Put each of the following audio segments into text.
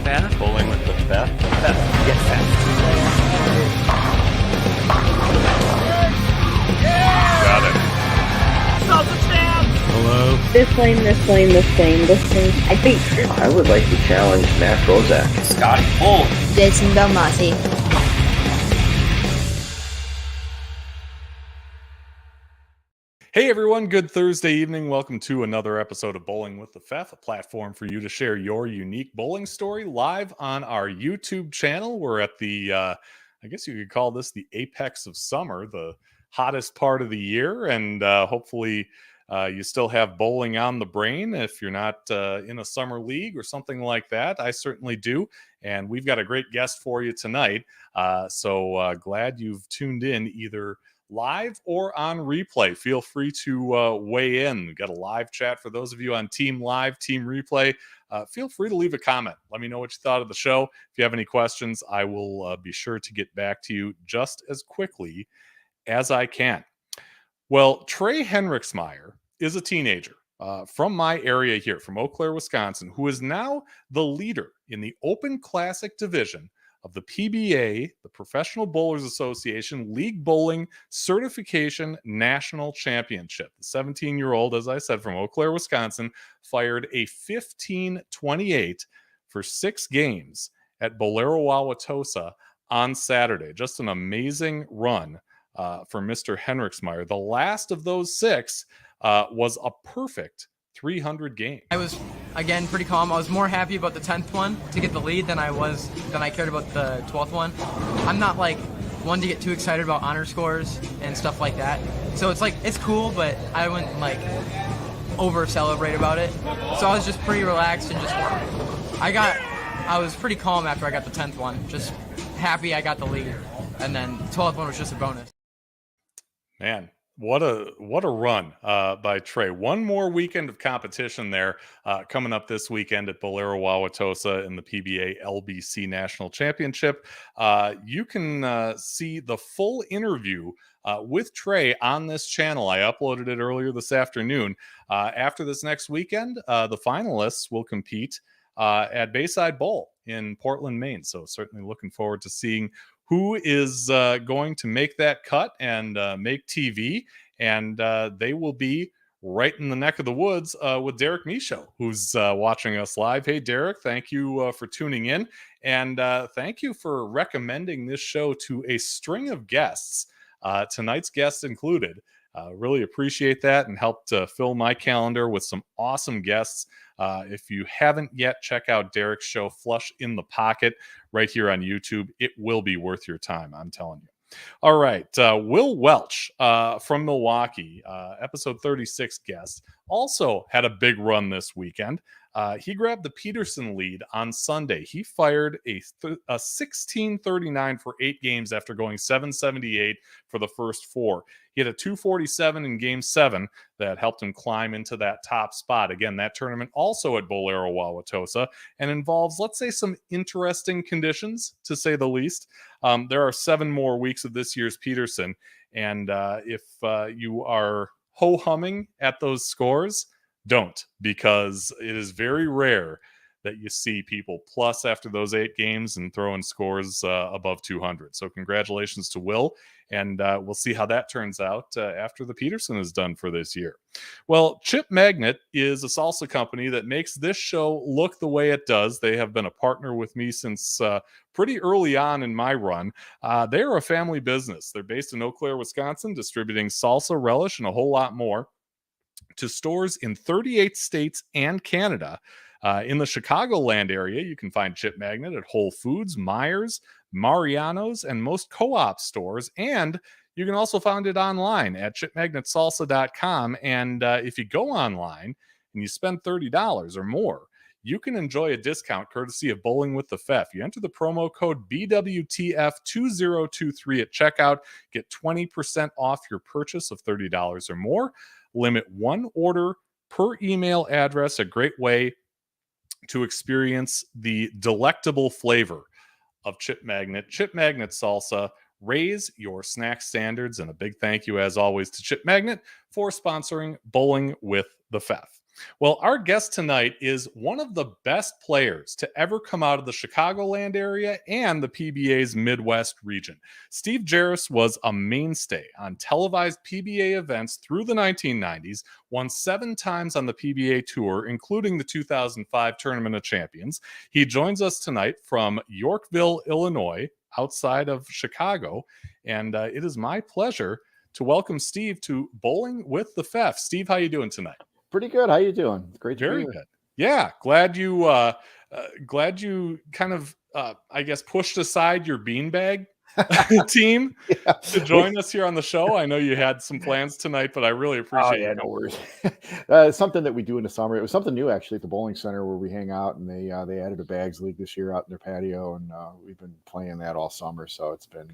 Fast? Bowling with the Fast? Yes, Got it. Hello. This lane. I think. I would like to challenge Matt Bozak. Scotty Bull. Jason Belmasi. Hey everyone, good Thursday evening. Welcome to another episode of Bowling with the Fef, a platform for you to share your unique bowling story live on our YouTube channel. We're at the, I guess you could call this the apex of summer, the hottest part of the year, and hopefully you still have bowling on the brain if you're not in a summer league or something like that. I certainly do, and we've got a great guest for you tonight. So glad you've tuned in either live or on replay. Feel free to weigh in. We've got a live chat for those of you on Team Live, Team Replay. Feel free to leave a comment. Let me know what you thought of the show. If you have any questions, I will be sure to get back to you just as quickly as I can. Well, Trey Henriksmeyer is a teenager from my area here, from Eau Claire, Wisconsin, who is now the leader in the Open Classic division of the PBA, the Professional Bowlers Association League Bowling Certification National Championship. The 17-year-old, as I said, from Eau Claire, Wisconsin, fired a 15-28 for 6 games at Bolero Wauwatosa on Saturday. Just an amazing run for Mr. Henriksmeyer. The last of those 6 was a perfect 300 games. I was, again, pretty calm. I was more happy about the 10th one to get the lead than I cared about the 12th one. I'm not like one to get too excited about honor scores and stuff like that. So it's like, it's cool, but I wouldn't like over celebrate about it. So I was just pretty relaxed and I was pretty calm after I got the 10th one. Just happy I got the lead. And then the 12th one was just a bonus. Man, what a run by Trey. One more weekend of competition there coming up this weekend at Bolero Wauwatosa in the PBA LBC National Championship. You can see the full interview with Trey on this channel. I uploaded it earlier this afternoon. After this next weekend, the finalists will compete at Bayside Bowl in Portland, Maine. So certainly looking forward to seeing who is going to make that cut and make TV. And they will be right in the neck of the woods with Derek Michaud, who's watching us live. Hey, Derek, thank you for tuning in. And thank you for recommending this show to a string of guests, tonight's guest included. Really appreciate that, and helped fill my calendar with some awesome guests. If you haven't yet, check out Derek's show, Flush in the Pocket, right here on YouTube. It will be worth your time, I'm telling you. All right, Will Welch from Milwaukee, episode 36 guest, also had a big run this weekend. He grabbed the Peterson lead on Sunday. He fired a 16-39 for 8 games after going 7-78 for the first 4. He had a 247 in Game 7 that helped him climb into that top spot. Again, that tournament also at Bolero Wauwatosa and involves, let's say, some interesting conditions, to say the least. There are 7 more weeks of this year's Peterson, and if you are ho-humming at those scores, don't, because it is very rare that you see people plus after those 8 games and throwing scores above 200. So congratulations to Will, and we'll see how that turns out after the Peterson is done for this year. Well, Chip Magnet is a salsa company that makes this show look the way it does. They have been a partner with me since pretty early on in my run. They're a family business. They're based in Eau Claire, Wisconsin, distributing salsa, relish, and a whole lot more to stores in 38 states and Canada. In the Chicagoland area, you can find Chip Magnet at Whole Foods, Meijer's, Mariano's, and most co-op stores. And you can also find it online at chipmagnetsalsa.com. And if you go online and you spend $30 or more, you can enjoy a discount courtesy of Bowling with the Fef. You enter the promo code BWTF2023 at checkout, get 20% off your purchase of $30 or more. Limit 1 order per email address, a great way to experience the delectable flavor of Chip Magnet. Chip Magnet Salsa, raise your snack standards. And a big thank you, as always, to Chip Magnet for sponsoring Bowling with the Fef. Well, our guest tonight is one of the best players to ever come out of the Chicagoland area and the PBA's Midwest region. Steve Jaros was a mainstay on televised PBA events through the 1990s, won 7 times on the PBA Tour, including the 2005 Tournament of Champions. He joins us tonight from Yorkville, Illinois, outside of Chicago, and it is my pleasure to welcome Steve to Bowling with the Fef. Steve, how you doing tonight? Pretty good. How you doing? It's great to be Very here. good. Yeah, glad you kind of I guess pushed aside your beanbag team Yeah. to join us here on the show. I know you had some plans tonight, but I really Oh appreciate yeah, you. no worries. It's something that we do in the summer. It was something new actually at the bowling center where we hang out, and they added a bags league this year out in their patio, and we've been playing that all summer. So it's been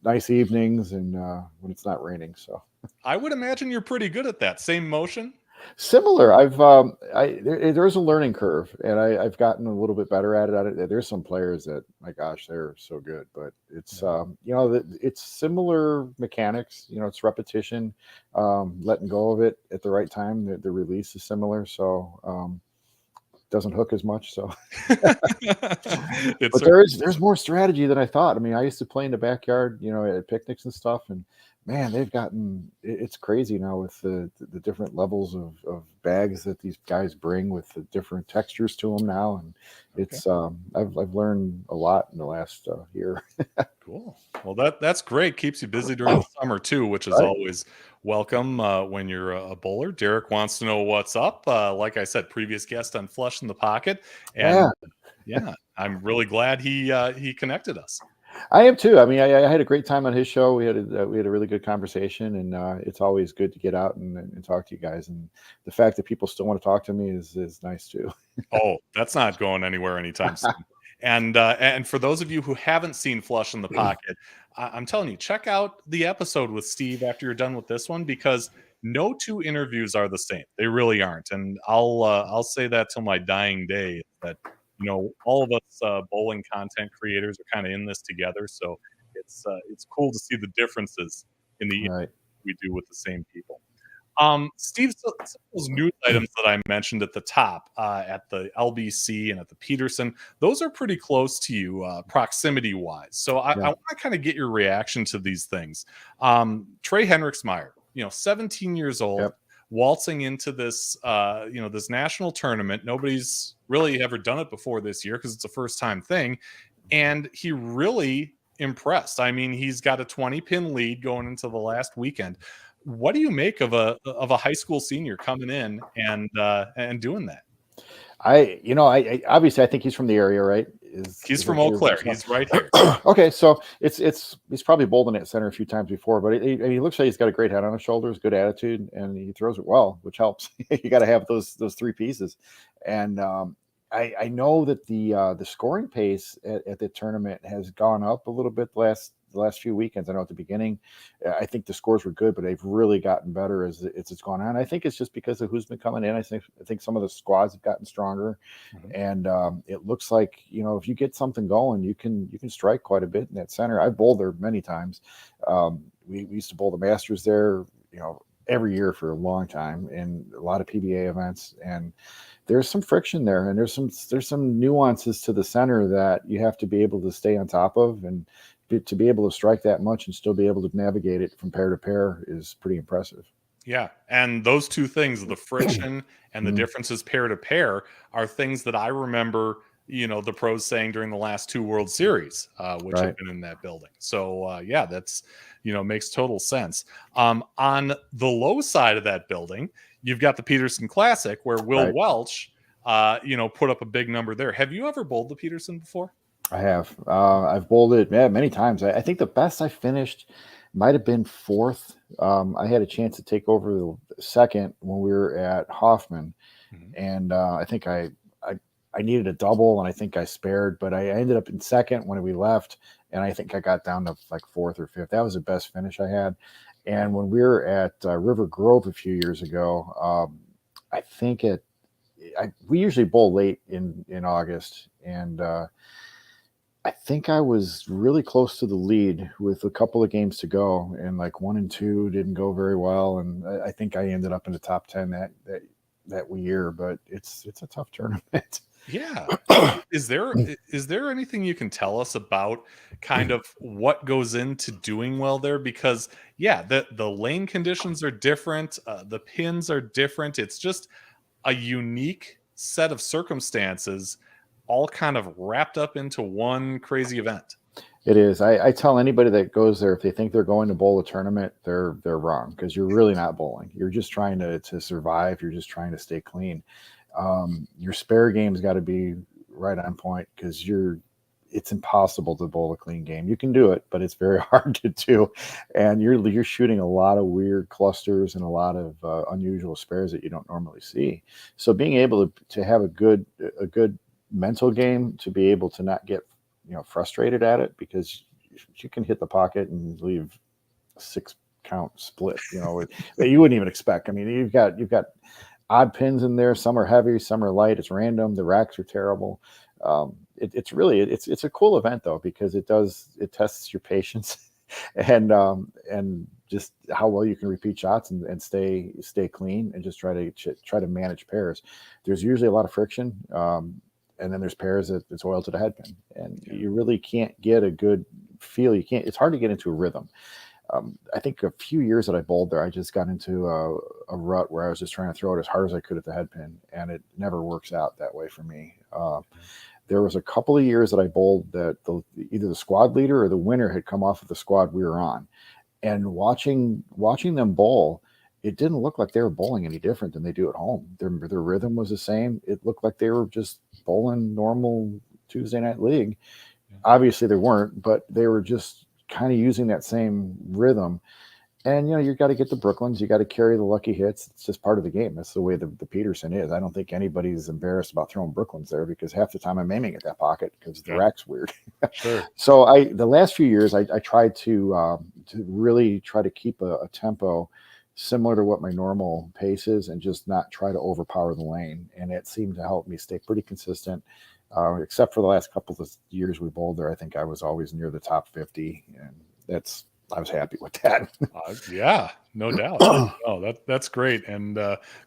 nice evenings, and when it's not raining. So I would imagine you're pretty good at that. Same motion. similar. There's a learning curve, and I've gotten a little bit better at it. There's some players that, my gosh, they're so good, but it's it's similar mechanics. It's repetition, letting go of it at the right time. The release is similar, so doesn't hook as much. So, but there's more strategy than I thought. I mean, I used to play in the backyard, at picnics and stuff, and man, it's crazy now with the different levels of bags that these guys bring with the different textures to them now, and it's I've learned a lot in the last year. Cool. Well, that's great. Keeps you busy during the summer too, which is always welcome when you're a bowler. Derek wants to know what's up. Like I said, previous guest on Flush in the Pocket, and yeah, I'm really glad he connected us. I am too. I mean, I had a great time on his show. We had a really good conversation, and it's always good to get out and talk to you guys. And the fact that people still want to talk to me is nice too. Oh, that's not going anywhere anytime soon. And for those of you who haven't seen Flush in the Pocket, I'm telling you, check out the episode with Steve after you're done with this one, because no two interviews are the same. They really aren't. And I'll say that till my dying day, that all of us bowling content creators are kind of in this together. So it's cool to see the differences in the Right. we do with the same people. Steve, some of those news items that I mentioned at the top, at the LBC and at the Peterson, those are pretty close to you proximity wise. So I want to kind of get your reaction to these things. Trey Henriksmeyer, 17 years old. Yep. Waltzing into this, this national tournament. Nobody's really ever done it before this year because it's a first time thing. And he really impressed. I mean, he's got a 20-pin lead going into the last weekend. What do you make of a high school senior coming in and doing that? I obviously I think he's from the area, right? He's from Eau Claire. He's right here. Okay, so he's probably bowled in at center a few times before, but he looks like he's got a great head on his shoulders, good attitude, and he throws it well, which helps. You got to have those 3 pieces, and I know that the scoring pace at the tournament has gone up a little bit the last few weekends. I know at the beginning, I think the scores were good, but they've really gotten better as it's gone on. I think it's just because of who's been coming in. I think some of the squads have gotten stronger, and it looks like if you get something going, you can strike quite a bit in that center. I've bowled there many times. We used to bowl the Masters there, every year for a long time, and a lot of PBA events, and there's some friction there, and there's some nuances to the center that you have to be able to stay on top of, and to be able to strike that much and still be able to navigate it from pair to pair is pretty impressive. Yeah. And those two things, the friction and the differences pair to pair, are things that I remember, the pros saying during the last 2 World Series, which have been in that building. So, that's, makes total sense. On the low side of that building, you've got the Peterson Classic, where Will Welch, put up a big number there. Have you ever bowled the Peterson before? I have. I've bowled it many times. I think the best I finished might have been 4th. I had a chance to take over the 2nd when we were at Hoffman, and I think I needed a double, and I think I spared, but I ended up in 2nd when we left, and I think I got down to like 4th or 5th. That was the best finish I had. And when we were at River Grove a few years ago, I think we usually bowl late in August, and I think I was really close to the lead with a couple of games to go, and like 1 and 2 didn't go very well, and I think I ended up in the top 10 that year, but it's a tough tournament. Yeah. Is there anything you can tell us about kind of what goes into doing well there? Because yeah, the lane conditions are different, the pins are different. It's just a unique set of circumstances, all kind of wrapped up into one crazy event. It is. I tell anybody that goes there, if they think they're going to bowl a tournament, they're wrong, because you're really not bowling. You're just trying to survive. You're just trying to stay clean. Your spare game's got to be right on point, because it's impossible to bowl a clean game. You can do it, but it's very hard to do, and you're shooting a lot of weird clusters and a lot of unusual spares that you don't normally see. So being able to have a good mental game, to be able to not get frustrated at it, because you can hit the pocket and leave a 6-count split, that you wouldn't even expect. I mean, you've got odd pins in there. Some are heavy, some are light. It's random. The racks are terrible. It's really a cool event though, because it tests your patience and just how well you can repeat shots and stay clean, and just try to manage pairs. There's usually a lot of friction. And then there's pairs that it's oil to the head pin, and you really can't get a good feel. It's hard to get into a rhythm. I think a few years that I bowled there, I just got into a rut where I was just trying to throw it as hard as I could at the head pin, and it never works out that way for me. There was a couple of years that I bowled that either the squad leader or the winner had come off of the squad we were on, and watching them bowl, it didn't look like they were bowling any different than they do at home. Their rhythm was the same. It looked like they were just bowling normal Tuesday night league. Obviously they weren't, but they were just kind of using that same rhythm. And you got to get the Brooklyns, you got to carry the lucky hits. It's just part of the game. That's the way the Peterson is. I don't think anybody's embarrassed about throwing Brooklyns there, because half the time I'm aiming at that pocket because the rack's weird. Sure. So the last few years I tried to really try to keep a tempo similar to what my normal pace is, and just not try to overpower the lane. And it seemed to help me stay pretty consistent. Except for the last couple of years we bowled there, I think I was always near the top 50, and I was happy with that. Yeah, no doubt. Oh, that's great, and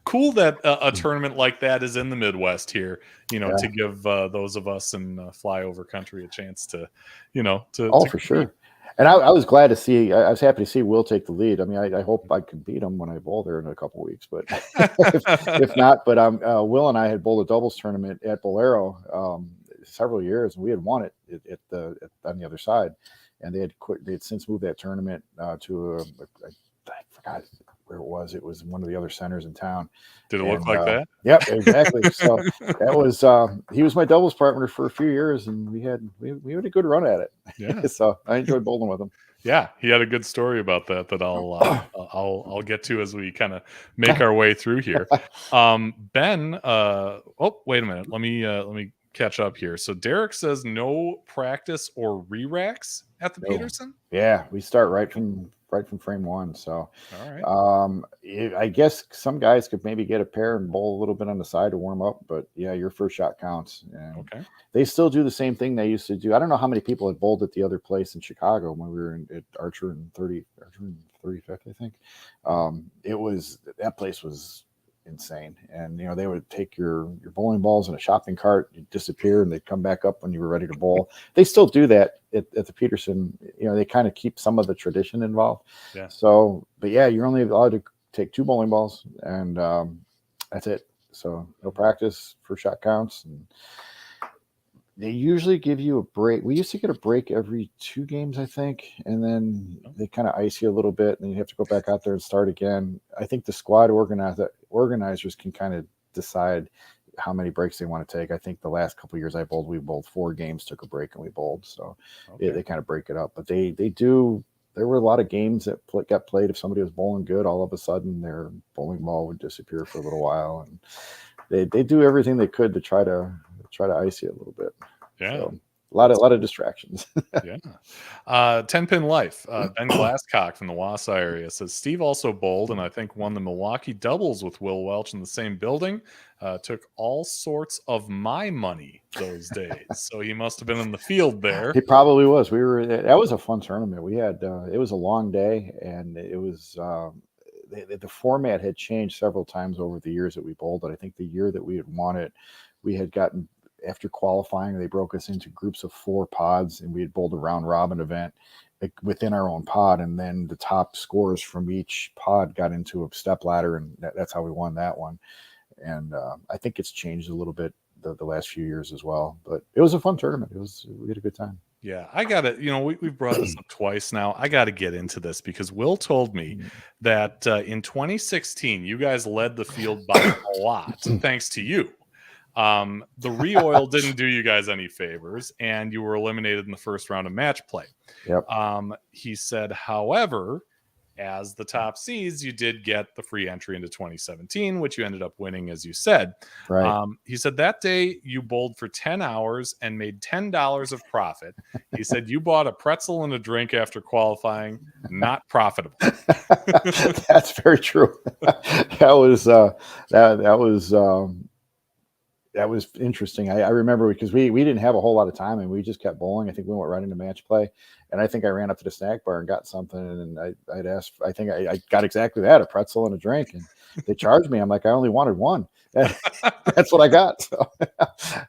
cool that a tournament like that is in the Midwest here. To give those of us in flyover country a chance to, for sure. And I was glad to see. I was happy to see Will take the lead. I mean, I hope I can beat him when I bowl there in a couple of weeks, but if not, but Will and I had bowled a doubles tournament at Bolero several years, and we had won it on the other side, and they had since moved that tournament to I forgot where it was. It was one of the other centers in town. Did it look like that? Yep, exactly. So that was he was my doubles partner for a few years, and we had a good run at it. Yeah. So I enjoyed bowling with him. Yeah, he had a good story about that I'll get to as we kind of make our way through here. Ben, wait a minute. Let me catch up here. So Derek says no practice or re-racks at the Peterson. Yeah, we start right from frame one. So, all right. I guess some guys could maybe get a pair and bowl a little bit on the side to warm up, but yeah, your first shot counts. And okay. They still do the same thing they used to do. I don't know how many people had bowled at the other place in Chicago when we were at Archer and 35th, I think. That place was insane, and they would take your bowling balls in a shopping cart, you disappear, and they'd come back up when you were ready to bowl. They still do that at the Peterson. They kind of keep some of the tradition involved. Yeah. So, but yeah, you're only allowed to take 2 bowling balls, and that's it. So no practice, first shot counts, and they usually give you a break. We used to get a break every 2 games, I think, and then they kind of ice you a little bit, and then you have to go back out there and start again. I think the squad organizers can kind of decide how many breaks they want to take. I think the last couple of years we bowled 4 games, took a break, and we bowled. So they kind of break it up. But they do. There were a lot of games that got played. If somebody was bowling good, all of a sudden their bowling ball would disappear for a little while, and they do everything they could to try to ice you a little bit. Yeah. So, a lot of distractions. Yeah. 10-pin life. Ben Glasscock from the Wausau area says Steve also bowled and I think won the Milwaukee doubles with Will Welch in the same building. Took all sorts of my money those days. So he must have been in the field there. He probably was. That was a fun tournament. We had it was a long day, and it was the format had changed several times over the years that we bowled it. I think the year that we had won it, we had gotten, after qualifying, they broke us into groups of 4 pods, and we had bowled a round robin event within our own pod, and then the top scorers from each pod got into a step ladder, and that's how we won that one. And I think it's changed a little bit the last few years as well, but it was a fun tournament. We had a good time. Yeah, I got to, we've brought this up twice now. I got to get into this because Will told me that in 2016, you guys led the field by a lot, thanks to you. The re-oil didn't do you guys any favors, and you were eliminated in the first round of match play. Yep. He said, however, as the top seeds, you did get the free entry into 2017, which you ended up winning, as you said. Right. He said that day you bowled for 10 hours and made $10 of profit. He said you bought a pretzel and a drink after qualifying. Not profitable. That's very true. That was interesting. I remember because we didn't have a whole lot of time, and we just kept bowling. I think we went right into match play, and I think I ran up to the snack bar and got something, and I'd asked. I think I got exactly that, a pretzel and a drink, and they charged me. I'm like, I only wanted one. That's what I got. So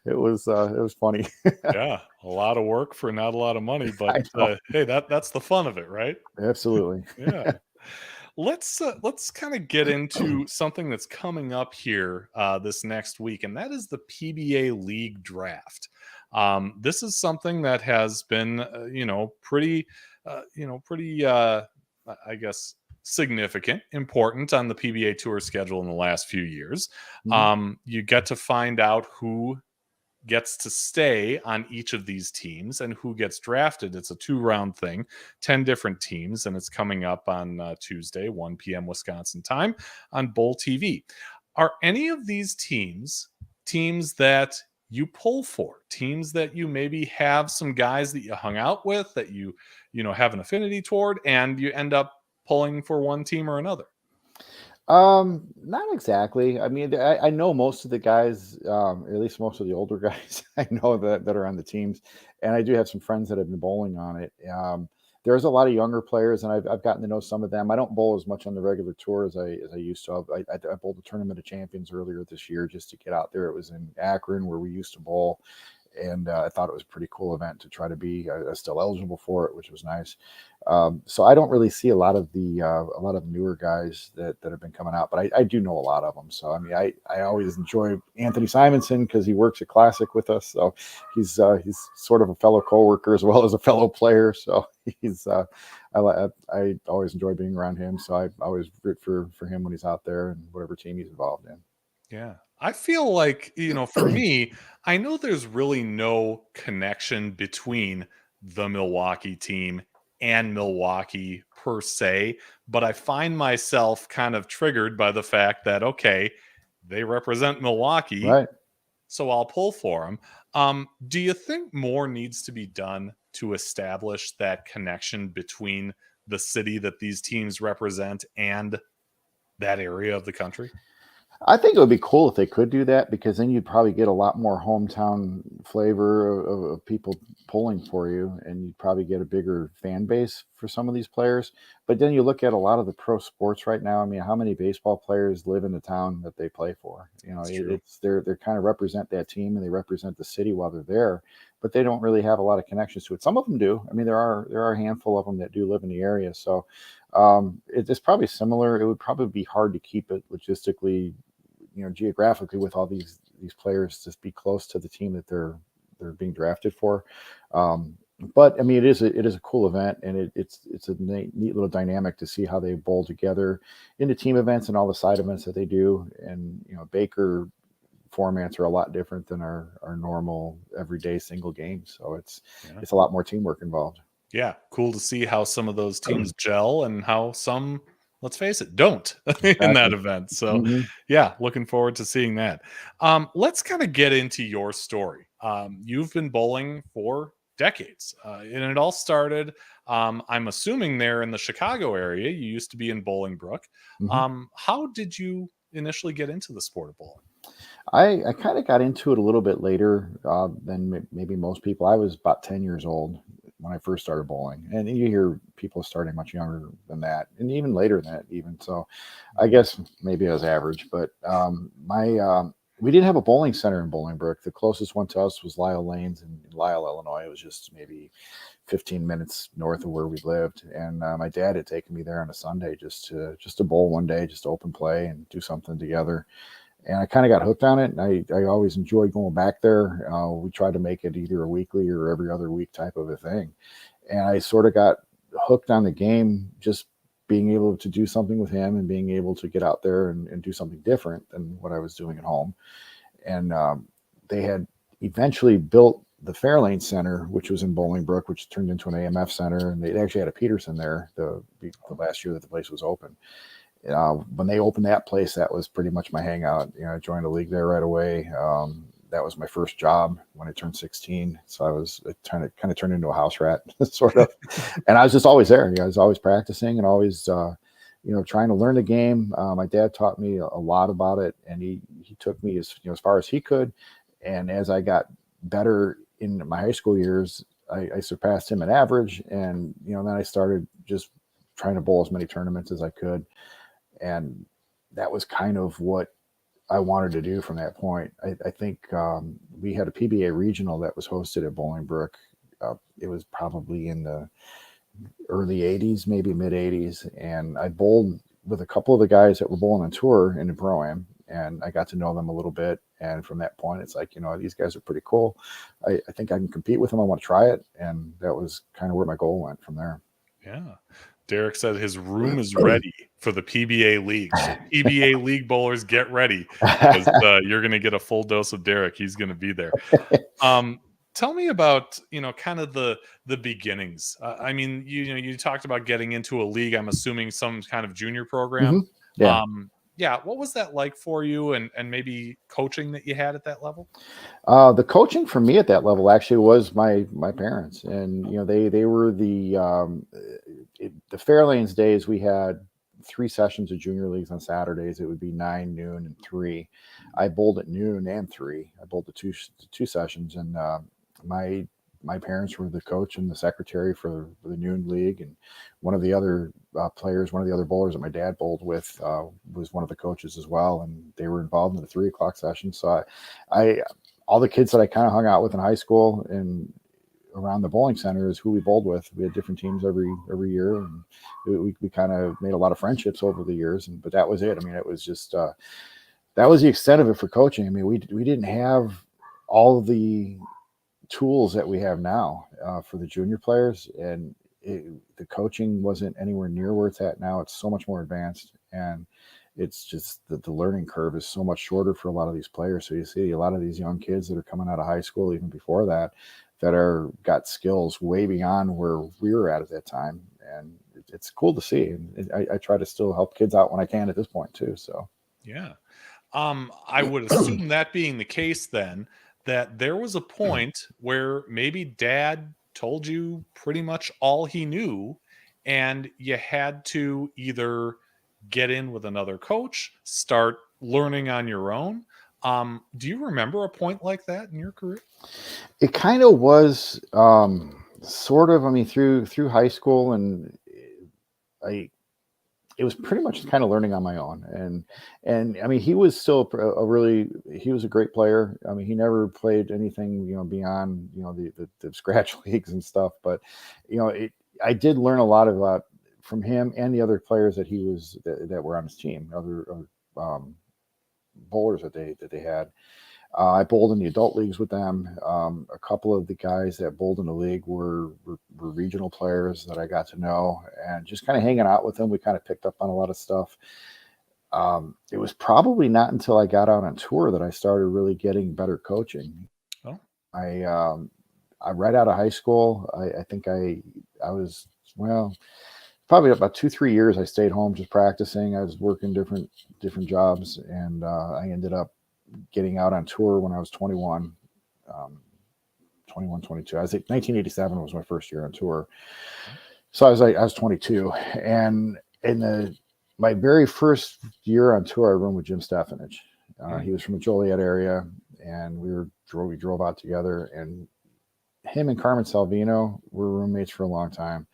it was funny. Yeah, a lot of work for not a lot of money, but hey, that's the fun of it, right? Absolutely. Yeah. Let's kind of get into something that's coming up here this next week, and that is the PBA League Draft. This is something that has been, pretty, I guess, significant, important on the PBA Tour schedule in the last few years. Mhm. You get to find out who gets to stay on each of these teams and who gets drafted. It's a 2-round thing, 10 different teams, and it's coming up on Tuesday, 1 p.m. Wisconsin time on Bowl TV. Are any of these teams that you pull for, teams that you maybe have some guys that you hung out with that you have an affinity toward, and you end up pulling for one team or another? Not exactly. I mean, I know most of the guys, at least most of the older guys I know that are on the teams, and I do have some friends that have been bowling on it. There's a lot of younger players, and I've gotten to know some of them. I don't bowl as much on the regular tour as I used to. I bowled the Tournament of Champions earlier this year just to get out there. It was in Akron where we used to bowl, and I thought it was a pretty cool event to try to be. I was still eligible for it, which was nice. So I don't really see a lot of newer guys that have been coming out, but I do know a lot of them. So I mean, I always enjoy Anthony Simonson because he works at Classic with us. So he's sort of a fellow coworker as well as a fellow player. So I always enjoy being around him. So I always root for him when he's out there and whatever team he's involved in. Yeah. I feel like, for me, I know there's really no connection between the Milwaukee team and Milwaukee per se, but I find myself kind of triggered by the fact that, okay, they represent Milwaukee, Right. so I'll pull for them. Do you think more needs to be done to establish that connection between the city that these teams represent and that area of the country? I think it would be cool if they could do that, because then you'd probably get a lot more hometown flavor of people pulling for you, and you'd probably get a bigger fan base for some of these players. But then you look at a lot of the pro sports right now. I mean, how many baseball players live in the town that they play for? They're kind of represent that team, and they represent the city while they're there, but they don't really have a lot of connections to it. Some of them do. I mean, there are a handful of them that do live in the area. So it's probably similar. It would probably be hard to keep it logistically, geographically, with all these players, to be close to the team that they're being drafted for. But I mean, it is a cool event, and it's a neat little dynamic to see how they bowl together in the team events and all the side events that they do. And Baker formats are a lot different than our normal everyday single games, so it's a lot more teamwork involved. Yeah, cool to see how some of those teams gel and how some, let's face it, don't in that event. So yeah, looking forward to seeing that. Let's kind of get into your story. You've been bowling for decades, and it all started, I'm assuming, there in the Chicago area. You used to be in Bolingbrook. How did you initially get into the sport of bowling? I kind of got into it a little bit later than maybe most people. I was about 10 years old when I first started bowling. And you hear people starting much younger than that, and even later than that, even. So I guess maybe I was average, but we didn't have a bowling center in Bolingbrook. The closest one to us was Lyle Lanes in Lyle, Illinois. It was just maybe 15 minutes north of where we lived. And my dad had taken me there on a Sunday just to bowl one day, just to open play and do something together. And I kind of got hooked on it. And I always enjoyed going back there. We tried to make it either a weekly or every other week type of a thing. And I sort of got hooked on the game, just being able to do something with him and being able to get out there and do something different than what I was doing at home. And they had eventually built the Fairlane Center, which was in Bolingbrook, which turned into an AMF center. And they actually had a Peterson there the last year that the place was open. When they opened that place, that was pretty much my hangout. I joined a league there right away. That was my first job when I turned 16. So it kind of turned into a house rat, sort of. And I was just always there. I was always practicing and always, trying to learn the game. My dad taught me a lot about it, and he took me as far as he could. And as I got better in my high school years, I surpassed him at average. And, then I started just trying to bowl as many tournaments as I could. And that was kind of what I wanted to do from that point. I think we had a PBA regional that was hosted at Bolingbrook. It was probably in the early 80s, maybe mid 80s. And I bowled with a couple of the guys that were bowling on tour in the Pro-Am, and I got to know them a little bit. And from that point, it's like, these guys are pretty cool. I think I can compete with them. I want to try it. And that was kind of where my goal went from there. Yeah. Derek said his room is ready for the PBA League. So PBA League bowlers, get ready, because you're going to get a full dose of Derek. He's going to be there. Tell me about kind of the beginnings. I mean, you talked about getting into a league. I'm assuming some kind of junior program. Mm-hmm. Yeah. What was that like for you, and maybe coaching that you had at that level? The coaching for me at that level actually was my parents, and they were the Fairlanes days. We had 3 sessions of junior leagues on Saturdays. It would be 9, noon, and 3. I bowled at noon and 3. I bowled the two sessions, and my parents were the coach and the secretary for the noon league, and one of the other players, one of the other bowlers that my dad bowled with, was one of the coaches as well, and they were involved in the 3 o'clock session. So I all the kids that I kind of hung out with in high school and around the bowling center is who we bowled with. We had different teams every year, and we kind of made a lot of friendships over the years. But that was it. I mean, it was just that was the extent of it for coaching. I mean, we didn't have all of the tools that we have now for the junior players, and the coaching wasn't anywhere near where it's at now. It's so much more advanced, and it's just the learning curve is so much shorter for a lot of these players. So you see a lot of these young kids that are coming out of high school, even before that are got skills way beyond where we were at that time. And it's cool to see. And I try to still help kids out when I can at this point too. So, yeah. I would assume that being the case then, that there was a point where maybe dad told you pretty much all he knew, and you had to either get in with another coach, start learning on your own. Do you remember a point like that in your career? It kind of was sort of, I mean, through high school, and it was pretty much kind of learning on my own. And I mean, he was still he was a great player. I mean, he never played anything, beyond, the scratch leagues and stuff, but, I did learn a lot about from him and the other players that that were on his team, other bowlers that they had. I bowled in the adult leagues with them. A couple of the guys that bowled in the league were regional players that I got to know, and just kind of hanging out with them, we kind of picked up on a lot of stuff. It was probably not until I got out on tour that I started really getting better coaching. Oh. I right out of high school, I think I was, probably about 2-3 years I stayed home just practicing. I was working different jobs, and I ended up getting out on tour when I was 21, 22. I was like 1987 was my first year on tour. So I was 22, and in my very first year on tour, I roomed with Jim Stefanich. He was from the Joliet area, and we drove out together, and him and Carmen Salvino were roommates for a long time.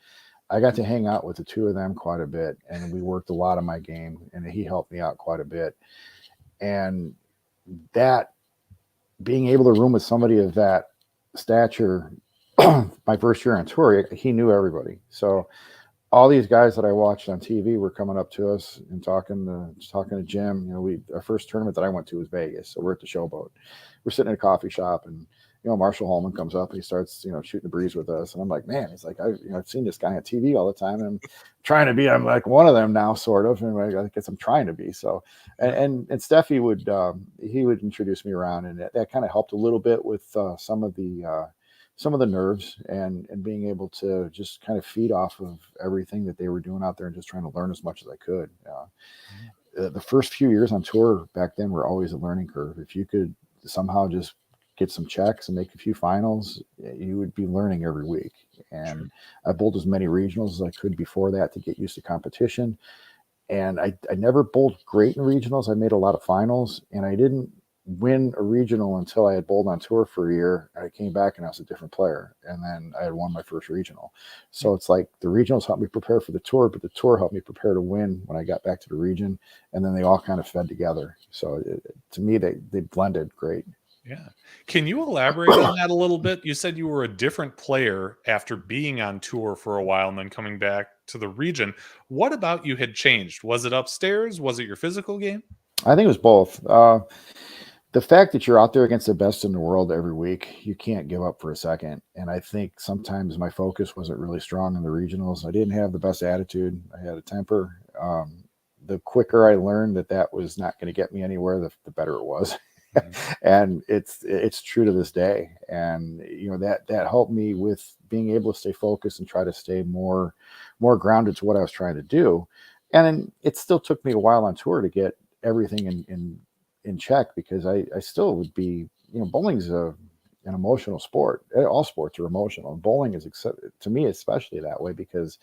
I got to hang out with the two of them quite a bit, and we worked a lot on my game, and he helped me out quite a bit. And that being able to room with somebody of that stature, my first year on tour, he knew everybody. So all these guys that I watched on TV were coming up to us and talking to Jim. You know, our first tournament that I went to was Vegas, so we're at the Showboat. We're sitting in a coffee shop, and Marshall Holman comes up and he starts shooting the breeze with us, and I'm like, man, he's like, I've seen this guy on TV all the time, and I'm like one of them now, sort of, and I guess I'm trying to be. So, and Steffi would introduce me around, and that kind of helped a little bit with some of the nerves and being able to just kind of feed off of everything that they were doing out there and just trying to learn as much as I could. The first few years on tour back then were always a learning curve. If you could somehow just get some checks and make a few finals, you would be learning every week. And I bowled as many regionals as I could before that to get used to competition. And I never bowled great in regionals. I made a lot of finals, and I didn't win a regional until I had bowled on tour for a year. I came back and I was a different player, and then I had won my first regional. So it's like the regionals helped me prepare for the tour, but the tour helped me prepare to win when I got back to the region, and then they all kind of fed together. So to me, they blended great. Yeah. Can you elaborate on that a little bit? You said you were a different player after being on tour for a while and then coming back to the region. What about you had changed? Was it upstairs? Was it your physical game? I think it was both. The fact that you're out there against the best in the world every week, you can't give up for a second. And I think sometimes my focus wasn't really strong in the regionals. I didn't have the best attitude. I had a temper. The quicker I learned that was not going to get me anywhere, the better it was. And it's true to this day. And that helped me with being able to stay focused and try to stay more grounded to what I was trying to do. And it still took me a while on tour to get everything in check, because I still would be, bowling's an emotional sport. All sports are emotional. Bowling is, to me, especially that way, because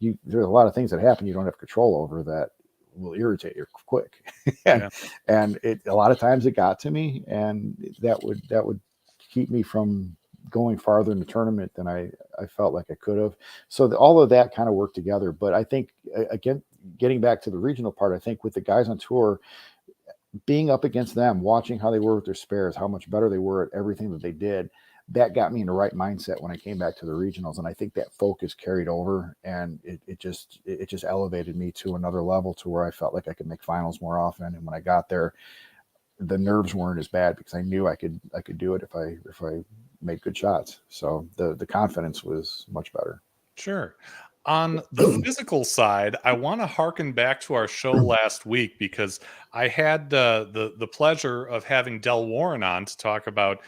there's a lot of things that happen you don't have control over that will irritate you quick. and a lot of times it got to me, and that would keep me from going farther in the tournament than I felt like I could have. So all of that kind of worked together. But I think, again, getting back to the regional part, I think with the guys on tour, being up against them, watching how they were with their spares, how much better they were at everything that they did, that got me in the right mindset when I came back to the regionals. And I think that focus carried over, and it just elevated me to another level, to where I felt like I could make finals more often. And when I got there, the nerves weren't as bad, because I knew I could do it if I made good shots. So the confidence was much better. Sure. On the physical side, I want to harken back to our show last week, because I had the pleasure of having Del Warren on to talk about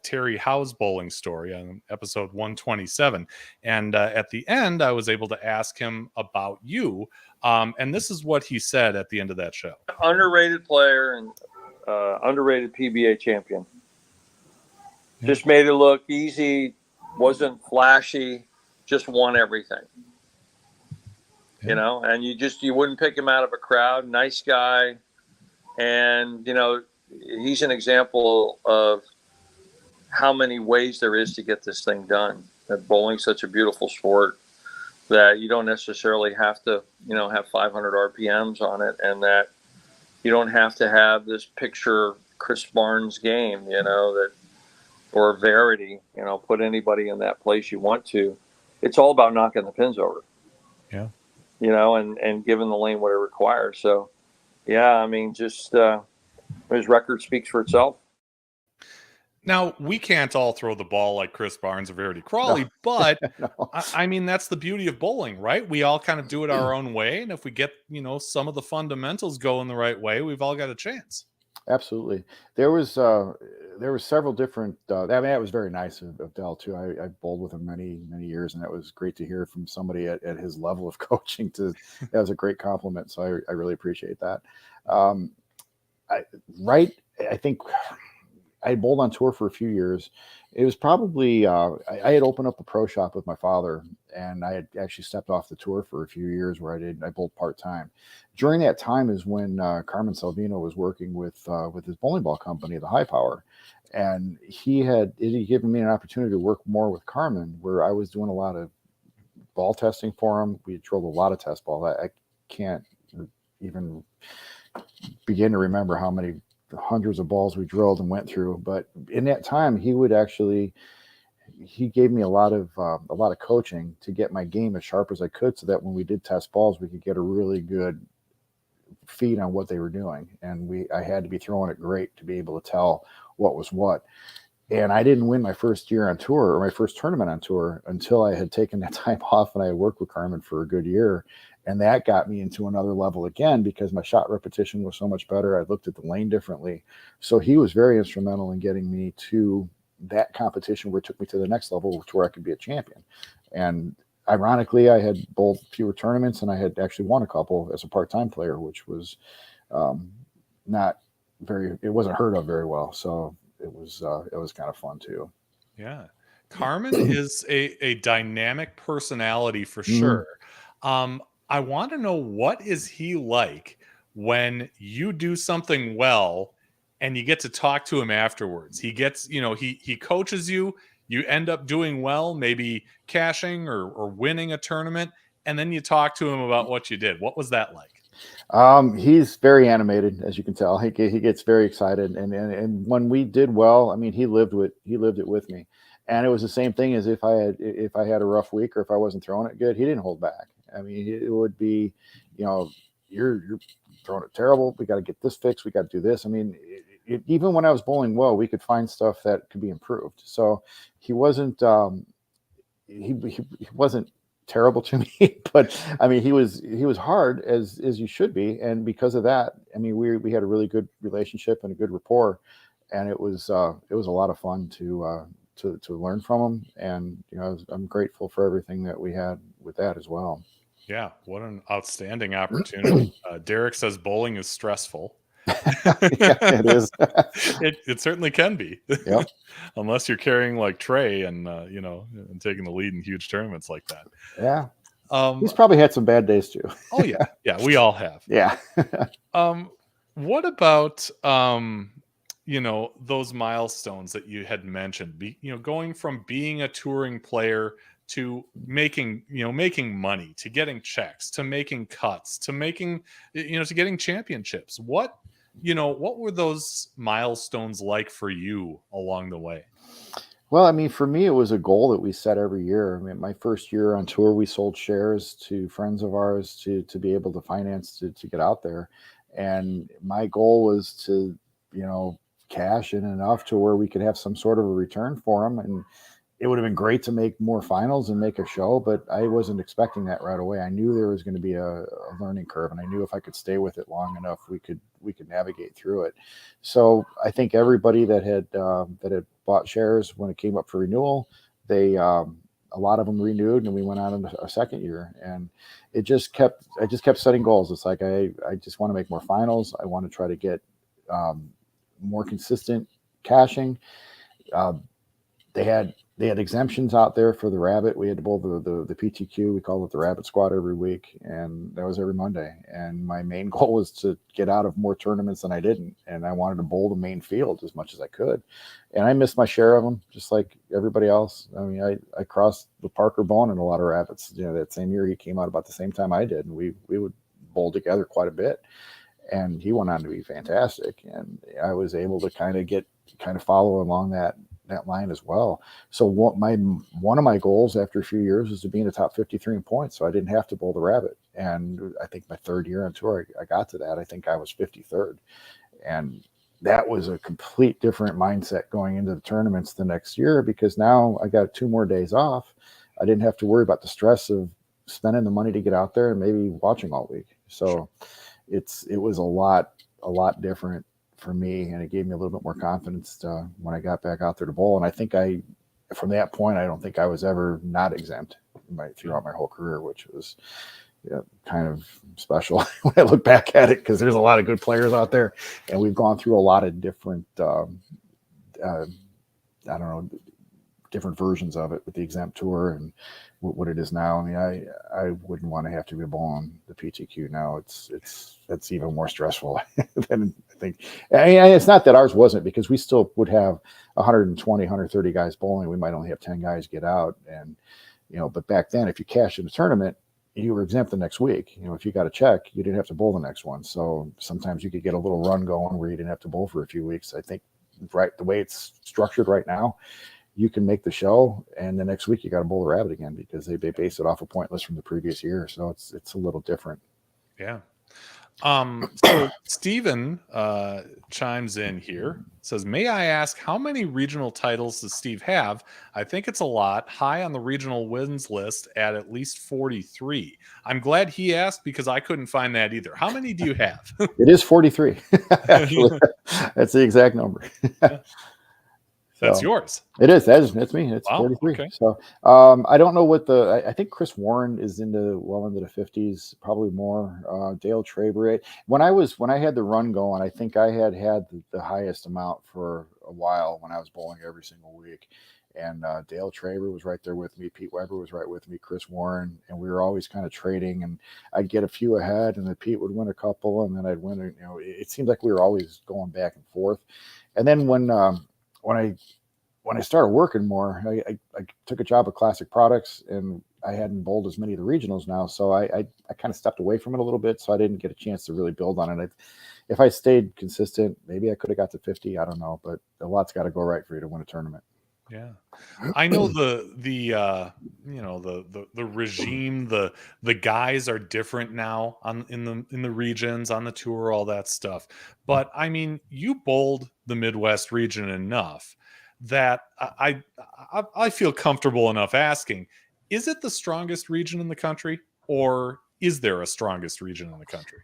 Terry Howe's bowling story on episode 127. And at the end, I was able to ask him about you. And this is what he said at the end of that show. Underrated player and underrated PBA champion. Just made it look easy, wasn't flashy, just won everything. And you wouldn't pick him out of a crowd. Nice guy. And, he's an example of how many ways there is to get this thing done. That bowling's such a beautiful sport that you don't necessarily have to, have 500 RPMs on it, and that you don't have to have this picture Chris Barnes game, or Verity, put anybody in that place you want to. It's all about knocking the pins over. Yeah. And giving the lane what it requires. So, his record speaks for itself. Now, we can't all throw the ball like Chris Barnes or Verity Crawley, but No. I mean, that's the beauty of bowling, right? We all kind of do it our own way. And if we get, some of the fundamentals going the right way, we've all got a chance. Absolutely. There was several different, that was very nice of Del too. I bowled with him many years, and that was great to hear from somebody at his level of coaching. That was a great compliment. So I really appreciate that. I think I bowled on tour for a few years. It was probably, I had opened up a pro shop with my father, and I had actually stepped off the tour for a few years where I bowled part-time. During that time is when Carmen Salvino was working with his bowling ball company, the High Power. And he given me an opportunity to work more with Carmen, where I was doing a lot of ball testing for him. We drilled a lot of test balls. I can't even begin to remember how many hundreds of balls we drilled and went through. But in that time, he gave me a lot of coaching to get my game as sharp as I could, so that when we did test balls, we could get a really good feed on what they were doing. And I had to be throwing it great to be able to tell what was what. And I didn't win my first year on tour, or my first tournament on tour, until I had taken that time off and I had worked with Carmen for a good year. And that got me into another level again, because my shot repetition was so much better. I looked at the lane differently. So he was very instrumental in getting me to that competition, where it took me to the next level, to where I could be a champion. And ironically, I had bowled fewer tournaments, and I had actually won a couple as a part-time player, which was it wasn't heard of very well. So it was kind of fun too. Yeah. Carmen is a dynamic personality for sure. I want to know, what is he like when you do something well and you get to talk to him afterwards? He gets, he coaches you, you end up doing well, maybe cashing or winning a tournament, and then you talk to him about what you did. What was that like? He's very animated, as you can tell. He gets very excited, and when we did well, I mean, he lived it with me. And it was the same thing as if I had a rough week, or if I wasn't throwing it good, he didn't hold back. I mean, it would be, you're throwing it terrible. We got to get this fixed. We got to do this. I mean, even when I was bowling well, we could find stuff that could be improved. So he wasn't he wasn't terrible to me, but I mean, he was hard, as you should be. And because of that, I mean, we had a really good relationship and a good rapport, and it was a lot of fun to learn from him. And I'm grateful for everything that we had with that as well. Yeah, what an outstanding opportunity. Derek says bowling is stressful. Yeah, it is. It certainly can be. Yep. Unless you're carrying like Trey and and taking the lead in huge tournaments like that. Yeah. He's probably had some bad days too. Oh yeah. Yeah, we all have. Yeah. What about those milestones that you had mentioned, going from being a touring player to making money, to getting checks, to making cuts, to making, to getting championships. What were those milestones like for you along the way? Well, I mean, for me, it was a goal that we set every year. I mean, my first year on tour, we sold shares to friends of ours to be able to finance to get out there. And my goal was to, cash in enough to where we could have some sort of a return for them. And it would have been great to make more finals and make a show, but I wasn't expecting that right away. I knew there was going to be a learning curve, and I knew if I could stay with it long enough, we could navigate through it. So I think everybody that had bought shares when it came up for renewal, a lot of them renewed, and we went on in a second year. And I just kept setting goals. It's like, I just want to make more finals. I want to try to get more consistent caching. They had exemptions out there for the rabbit. We had to bowl the PTQ. We called it the rabbit squad every week, and that was every Monday. And my main goal was to get out of more tournaments than I didn't. And I wanted to bowl the main field as much as I could. And I missed my share of them, just like everybody else. I mean, I crossed the Parker Bone in a lot of rabbits. That same year he came out about the same time I did, and we would bowl together quite a bit. And he went on to be fantastic. And I was able to kind of follow along that line as well. So one of my goals after a few years was to be in the top 53 in points, so I didn't have to bowl the rabbit. And I think my third year on tour, I got to that. I think I was 53rd, and that was a complete different mindset going into the tournaments the next year, because now I got 2 more days off. I didn't have to worry about the stress of spending the money to get out there and maybe watching all week. So it was a lot different for me, and it gave me a little bit more confidence when I got back out there to bowl. And I think from that point, I don't think I was ever not exempt throughout my whole career, which was kind of special when I look back at it, because there's a lot of good players out there, and we've gone through a lot of different different versions of it with the exempt tour and what it is now. I mean, I wouldn't want to have to be bowling the PTQ now. It's even more stressful than I think. And it's not that ours wasn't, because we still would have 120, 130 guys bowling. We might only have 10 guys get out. And, but back then, if you cashed in a tournament, you were exempt the next week. If you got a check, you didn't have to bowl the next one. So sometimes you could get a little run going where you didn't have to bowl for a few weeks. I think the way it's structured right now, you can make the show and the next week you got to bowl the rabbit again, because they base it off a point list from the previous year. So it's a little different. Yeah. So Steven chimes in here, says, may I ask, how many regional titles does Steve have? I think it's a lot, high on the regional wins list at least 43. I'm glad he asked, because I couldn't find that either. How many do you have? It is 43. Actually, that's the exact number. That's yours. It is. That's me. It's Wow, 43. okay. So I don't know what I think Chris Warren is into the 50s, probably more. Dale Traber. When I had the run going, I think I had the highest amount for a while when I was bowling every single week. And Dale Traber was right there with me. Pete Weber was right with me. Chris Warren, and we were always kind of trading. And I'd get a few ahead, and then Pete would win a couple, and then I'd win. It seemed like we were always going back and forth. And then when I started working more, I took a job at Classic Products, and I hadn't bowled as many of the regionals now. So I kind of stepped away from it a little bit. So I didn't get a chance to really build on it. If I stayed consistent, maybe I could have got to 50. I don't know, but a lot's got to go right for you to win a tournament. Yeah, I know the regime, the guys are different now in the regions, on the tour, all that stuff. But I mean, you bowled the Midwest region enough that I feel comfortable enough asking, is it the strongest region in the country, or is there a strongest region in the country?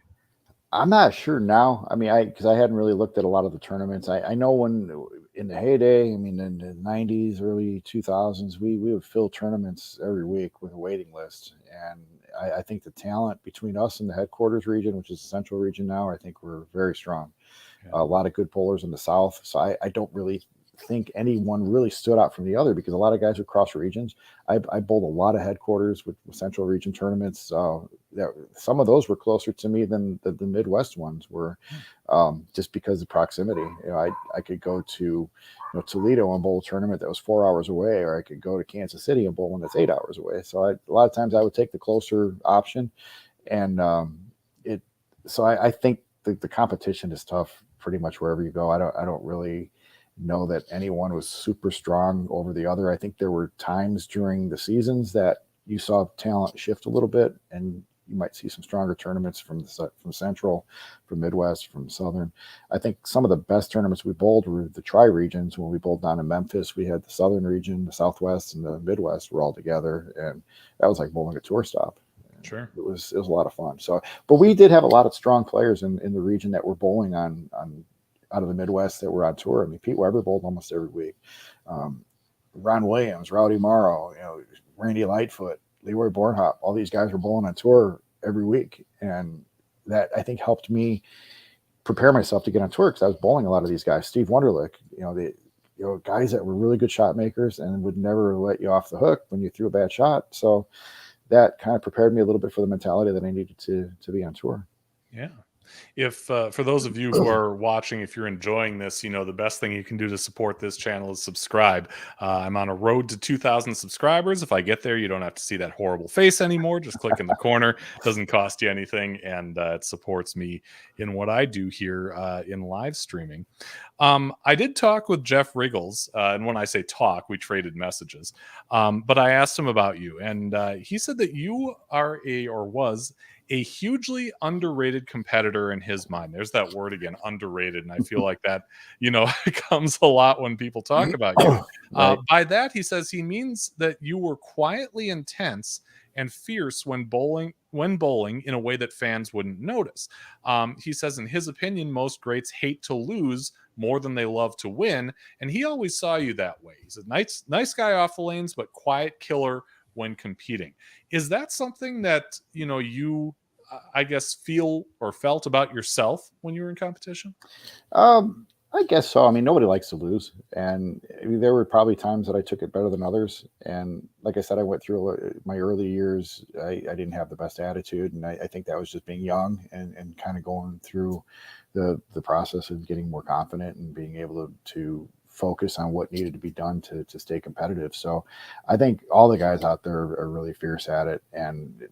I'm not sure now. I mean, because I hadn't really looked at a lot of the tournaments. I know when in the heyday, I mean, in the 90s, early 2000s, we would fill tournaments every week with a waiting list. And I think the talent between us and the headquarters region, which is the central region now, I think we're very strong. Yeah. A lot of good bowlers in the South. So I don't really think anyone really stood out from the other, because a lot of guys would cross regions. I bowled a lot of headquarters with central region tournaments. Some of those were closer to me than the Midwest ones were, just because of proximity. I could go to Toledo and bowl a tournament that was 4 hours away, or I could go to Kansas City and bowl one that's 8 hours away. So a lot of times I would take the closer option, and So I think the competition is tough pretty much wherever you go. I don't really know that anyone was super strong over the other. I think there were times during the seasons that you saw talent shift a little bit, and you might see some stronger tournaments from Central, from Midwest, from Southern. I think some of the best tournaments we bowled were the tri-regions. When we bowled down in Memphis, we had the Southern region, the Southwest, and the Midwest were all together, and that was like bowling a tour stop. Sure. It was a lot of fun. So, but we did have a lot of strong players in the region that were bowling on out of the Midwest that were on tour. I mean, Pete Weber bowled almost every week. Ron Williams, Rowdy Morrow, Randy Lightfoot, Leroy Bornhop, all these guys were bowling on tour every week. And that, I think, helped me prepare myself to get on tour, because I was bowling a lot of these guys. Steve Wunderlich, guys that were really good shot makers and would never let you off the hook when you threw a bad shot. So that kind of prepared me a little bit for the mentality that I needed to be on tour. Yeah. If for those of you who are watching, if you're enjoying this, the best thing you can do to support this channel is subscribe. I'm on a road to 2,000 subscribers. If I get there, you don't have to see that horrible face anymore. Just click in the corner. It doesn't cost you anything, and it supports me in what I do here in live streaming. I did talk with Jeff Riggles, and when I say talk, we traded messages. But I asked him about you, and he said that you are was a hugely underrated competitor in his mind. There's that word again, underrated. And I feel like that, comes a lot when people talk about you. Right. By that, he says he means that you were quietly intense and fierce when bowling in a way that fans wouldn't notice. He says, in his opinion, most greats hate to lose more than they love to win. And he always saw you that way. He's a nice guy off the lanes, but quiet killer when competing. Is that something that, you, I guess, feel or felt about yourself when you were in competition? I guess so. I mean, nobody likes to lose, and I mean, there were probably times that I took it better than others. And like I said, I went through my early years. I didn't have the best attitude, and I think that was just being young and kind of going through the process of getting more confident and being able to focus on what needed to be done to stay competitive. So I think all the guys out there are really fierce at it, and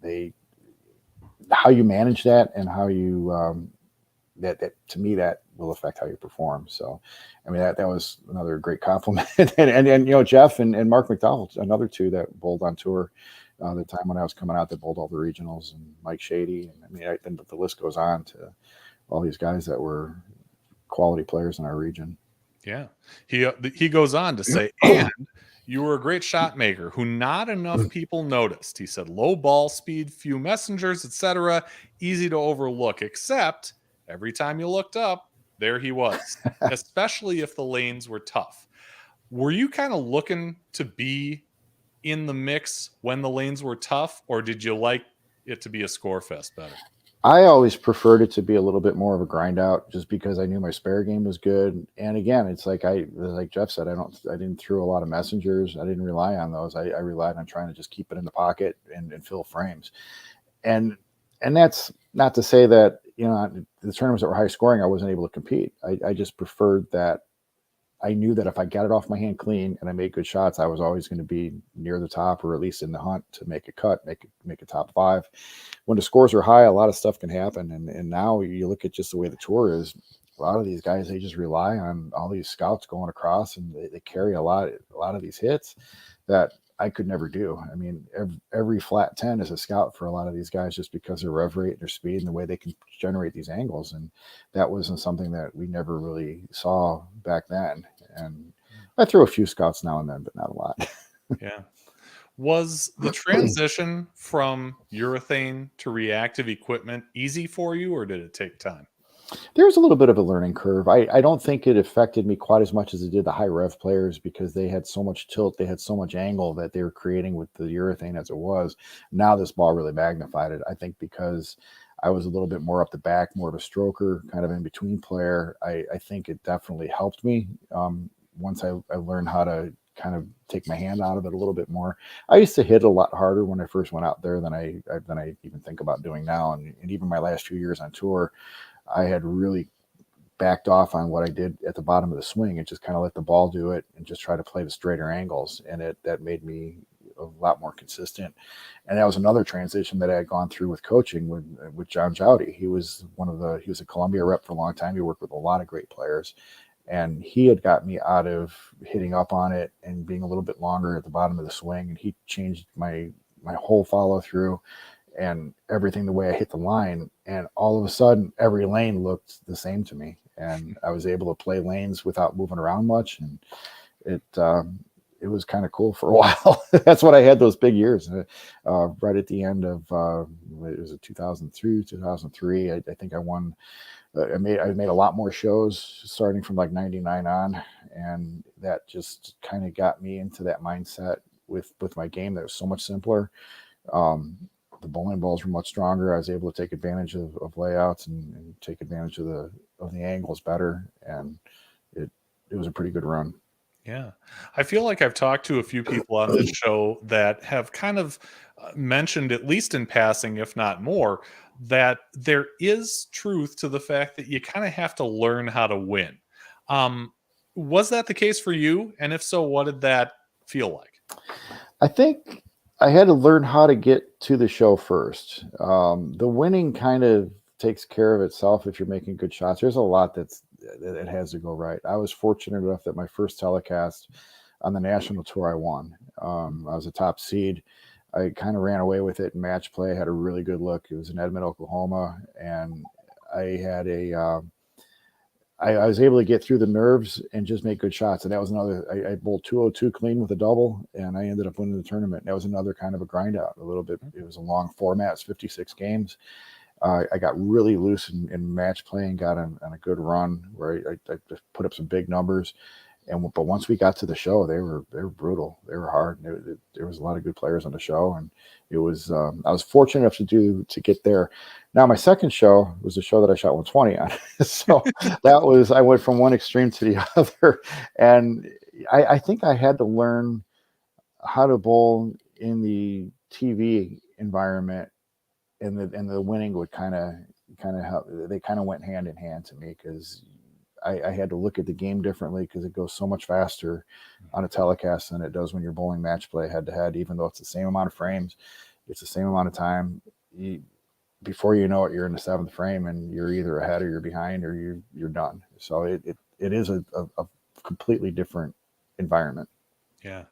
how you manage that and how you that to me that will affect how you perform. So I mean that was another great compliment. And you know, Jeff and Mark McDowell, another two that bowled on tour the time when I was coming out, that bowled all the regionals, and Mike Shady, and I mean then the list goes on to all these guys that were quality players in our region. Yeah. He goes on to say, and you were a great shot maker who not enough people noticed. He said low ball speed, few messengers, etc. Easy to overlook, except every time you looked up, there he was, especially if the lanes were tough. Were you kind of looking to be in the mix when the lanes were tough, or did you like it to be a score fest better? I always preferred it to be a little bit more of a grind out, just because I knew my spare game was good. And again, it's like like Jeff said, I didn't throw a lot of messengers. I didn't rely on those. I relied on trying to just keep it in the pocket and fill frames. And that's not to say that, you know, the tournaments that were high scoring, I wasn't able to compete. I just preferred that. I knew that if I got it off my hand clean and I made good shots, I was always going to be near the top, or at least in the hunt to make a cut, make a top five. When the scores are high, a lot of stuff can happen. And now you look at just the way the tour is, a lot of these guys, they just rely on all these scouts going across, and they carry a lot of these hits that I could never do. I mean, every flat 10 is a scout for a lot of these guys, just because their rev rate and their speed and the way they can generate these angles. And that wasn't something that we never really saw back then. And I throw a few scouts now and then, but not a lot. Yeah. Was the transition from urethane to reactive equipment easy for you, or did it take time? There was a little bit of a learning curve. I don't think it affected me quite as much as it did the high rev players, because they had so much tilt, they had so much angle that they were creating with the urethane as it was. Now this ball really magnified it. I think because I was a little bit more up the back, more of a stroker, kind of in between player, I think it definitely helped me once I learned how to kind of take my hand out of it a little bit more. I used to hit a lot harder when I first went out there than I even think about doing now. And even my last few years on tour, I had really backed off on what I did at the bottom of the swing and just kind of let the ball do it and just try to play the straighter angles. And that made me a lot more consistent. And that was another transition that I had gone through with coaching with John Jowdy. He was a Columbia rep for a long time. He worked with a lot of great players, and he had got me out of hitting up on it and being a little bit longer at the bottom of the swing. And he changed my whole follow through and everything, the way I hit the line. And all of a sudden, every lane looked the same to me. And I was able to play lanes without moving around much. And it was kind of cool for a while. That's what I had those big years. Right at the end of, it was 2002, 2003. I think I won. I made a lot more shows starting from like 99 on. And that just kind of got me into that mindset with my game that was so much simpler. The bowling balls were much stronger. I was able to take advantage of layouts and take advantage of the angles better. And it was a pretty good run. Yeah. I feel like I've talked to a few people on this show that have kind of mentioned, at least in passing, if not more, that there is truth to the fact that you kind of have to learn how to win. Was that the case for you? And if so, what did that feel like? I think I had to learn how to get to the show first. The winning kind of takes care of itself if you're making good shots. There's a lot that has to go right. I was fortunate enough that my first telecast on the national tour, I won. I was a top seed. I kind of ran away with it in match play. I had a really good look. It was in Edmond, Oklahoma, and I had I was able to get through the nerves and just make good shots. And that was another, I bowled 202 clean with a double, and I ended up winning the tournament. That was another kind of a grind out a little bit. It was a long format, it's 56 games. I got really loose in match play and got on a good run where I put up some big numbers. But once we got to the show, they were brutal. They were hard. There was a lot of good players on the show, and it was I was fortunate enough to get there. Now my second show was the show that I shot 120 on. So that was, I went from one extreme to the other, and I think I had to learn how to bowl in the TV environment, and the winning would kind of help. They kind of went hand in hand to me, because I had to look at the game differently, because it goes so much faster on a telecast than it does when you're bowling match play head to head. Even though it's the same amount of frames, it's the same amount of time. Before you know it, you're in the seventh frame, and you're either ahead or you're behind, or you're done. So it is a completely different environment. Yeah.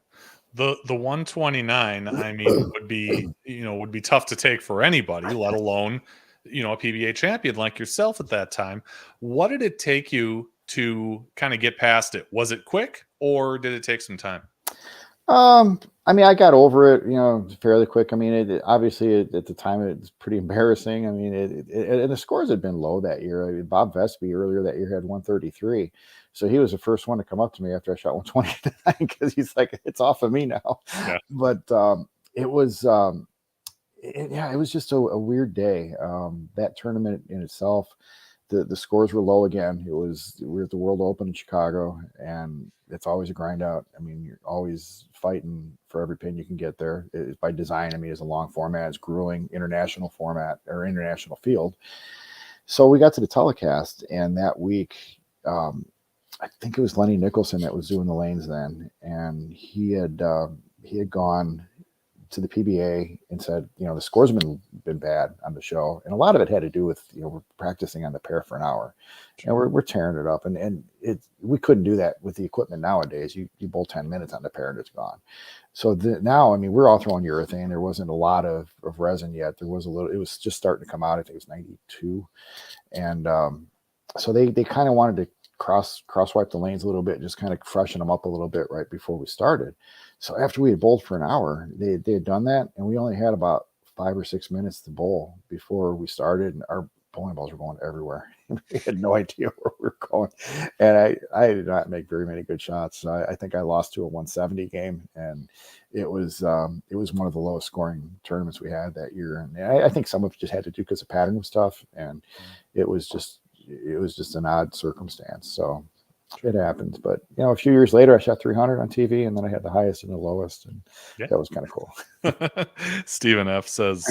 The 129, I mean, would be tough to take for anybody, let alone, a PBA champion like yourself at that time. What did it take you to kind of get past it? Was it quick, or did it take some time? I mean, I got over it, fairly quick. I mean, obviously at the time it was pretty embarrassing. I mean, and the scores had been low that year. I mean, Bob Vesby earlier that year had 133. So he was the first one to come up to me after I shot 129, because he's like, it's off of me now. Yeah. But it was, it was just a weird day. That tournament in itself, the scores were low again. We were at the World Open in Chicago, and it's always a grind out. I mean, you're always fighting for every pin you can get there. It's by design. I mean, it's a long format. It's grueling international format, or international field. So we got to the telecast, and that week, I think it was Lenny Nicholson that was doing the lanes then, and he had gone to the PBA and said, the scores have been bad on the show, and a lot of it had to do with we're practicing on the pair for an hour, and we're tearing it up, and we couldn't do that with the equipment nowadays. You bowl 10 minutes on the pair and it's gone. So now, I mean, we're all throwing urethane. There wasn't a lot of resin yet. There was a little. It was just starting to come out. I think it was 92, and so they kind of wanted to cross wipe the lanes a little bit, just kind of freshen them up a little bit right before we started. So after we had bowled for an hour, they had done that, and we only had about 5 or 6 minutes to bowl before we started, and our bowling balls were going everywhere. We had no idea where we were going, and I did not make very many good shots. So I think I lost to a 170 game, and it was one of the lowest scoring tournaments we had that year. And I think some of it just had to do because the pattern was tough, and it was just an odd circumstance. So it happens. But a few years later, I shot 300 on TV, and then I had the highest and the lowest, and that was kind of cool. Stephen F says,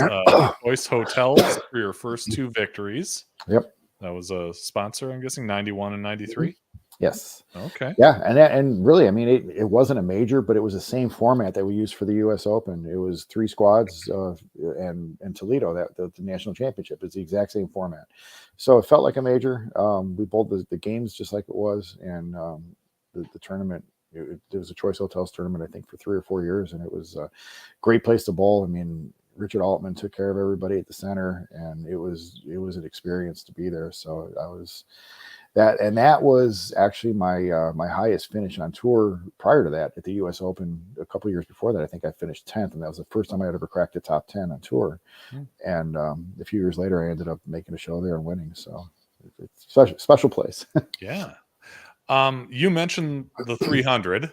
Choice Hotels for your first 2 victories. Yep. That was a sponsor, I'm guessing, 91 and 93. Yes. Okay. Yeah, and really, I mean, it wasn't a major, but it was the same format that we used for the U.S. Open. It was 3 squads, and Toledo, the national championship. It's the exact same format, so it felt like a major. We bowled the games just like it was, and the tournament. It was a Choice Hotels tournament, I think, for 3 or 4 years, and it was a great place to bowl. I mean, Richard Altman took care of everybody at the center, and it was an experience to be there. So I was. That was actually my my highest finish on tour. Prior to that, at the U.S. Open, a couple of years before that, I think I finished 10th, and that was the first time I had ever cracked the top 10 on tour. And a few years later, I ended up making a show there and winning. So it's a special place. Yeah. You mentioned the 300,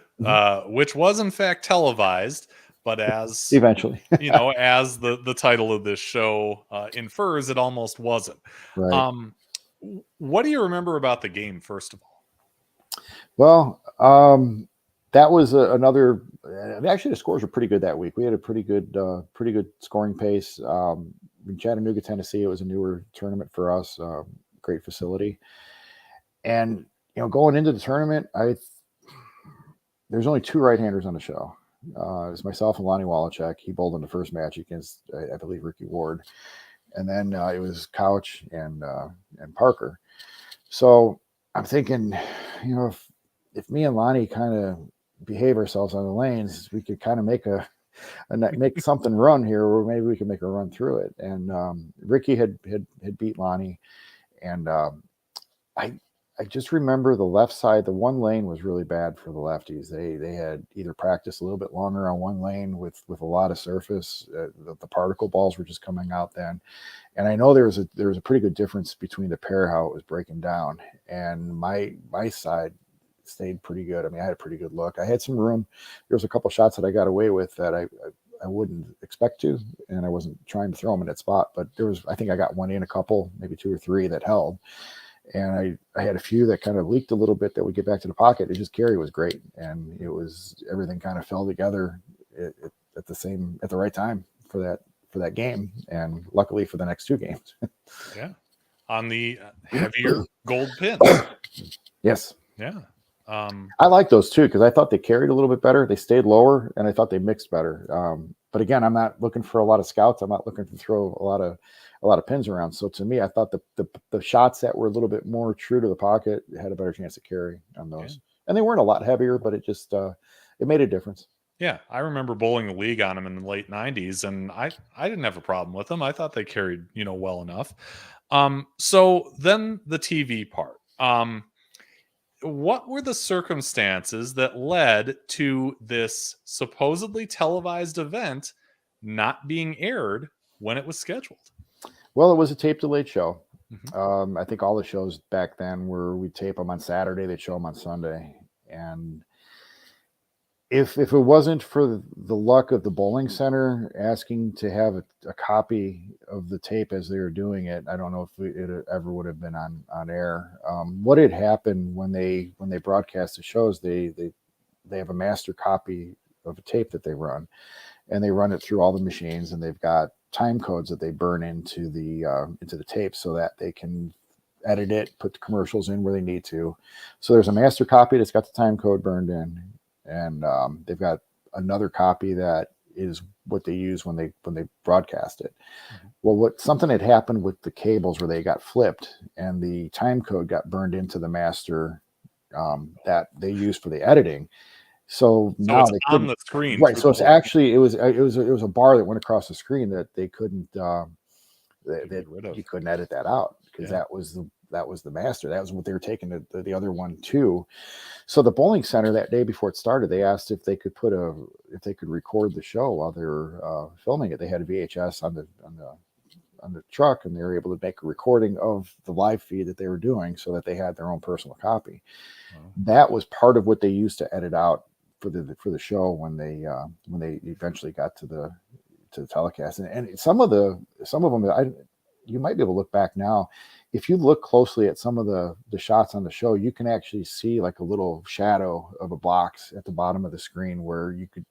which was in fact televised, but as eventually, as the title of this show infers, it almost wasn't. Right. What do you remember about the game, first of all? Well, that was another. Actually, the scores were pretty good that week. We had a pretty good scoring pace. In Chattanooga, Tennessee, it was a newer tournament for us. Great facility, and going into the tournament, there's only 2 right-handers on the show. It was myself and Lonnie Wallachek. He bowled in the first match against, I believe, Ricky Ward. And then it was Couch and Parker. So I'm thinking, if me and Lonnie kind of behave ourselves on the lanes, we could kind of make make something run here, or maybe we could make a run through it. And Ricky had beat Lonnie, and I just remember the left side. The one lane was really bad for the lefties. They had either practiced a little bit longer on one lane with a lot of surface. The particle balls were just coming out then, and I know there was a pretty good difference between the pair, how it was breaking down, and my side. stayed pretty good. I mean, I had a pretty good look. I had some room. There was a couple shots that I got away with that I wouldn't expect to, and I wasn't trying to throw them in that spot. But I think I got one in, a couple, maybe 2 or 3 that held. And I had a few that kind of leaked a little bit that would get back to the pocket. It just carry was great, and everything kind of fell together at the right time for that game, and luckily for the next 2 games. Yeah, on the heavier gold pins. Yes. Yeah. I like those too, because I thought they carried a little bit better. They stayed lower, and I thought they mixed better. But again, I'm not looking for a lot of scouts. I'm not looking to throw a lot of pins around. So to me, I thought the shots that were a little bit more true to the pocket had a better chance to carry on those. Yeah. And they weren't a lot heavier, but it just it made a difference. Yeah, I remember bowling the league on them in the late 90s, and I didn't have a problem with them. I thought they carried, well enough. So then the TV part. What were the circumstances that led to this supposedly televised event not being aired when it was scheduled? Well, it was a tape delayed show. Mm-hmm. I think all the shows back then we tape them on Saturday, they'd show them on Sunday. And if it wasn't for the luck of the bowling center asking to have a copy of the tape as they were doing it, I don't know if it ever would have been on air. What had happened when they broadcast the shows, they have a master copy of a tape that they run, and they run it through all the machines, and they've got time codes that they burn into the tape so that they can edit it, put the commercials in where they need to. So there's a master copy that's got the time code burned in. And they've got another copy that is what they use when they broadcast it. Mm-hmm. Well, something had happened with the cables where they got flipped, and the time code got burned into the master that they use for the editing. So now it's they on the screen, right? So it's actually it was a bar that went across the screen that they couldn't you couldn't edit that out, because that was the master. That was what they were taking the other one to. So the bowling center that day before it started, they asked if they could record the show while they were filming it. They had a VHS on the truck, and they were able to make a recording of the live feed that they were doing, so that they had their own personal copy. Wow. That was part of what they used to edit out for the show when they eventually got to the telecast. And some of them, you might be able to look back now. If you look closely at some of the shots on the show, you can actually see like a little shadow of a box at the bottom of the screen where you could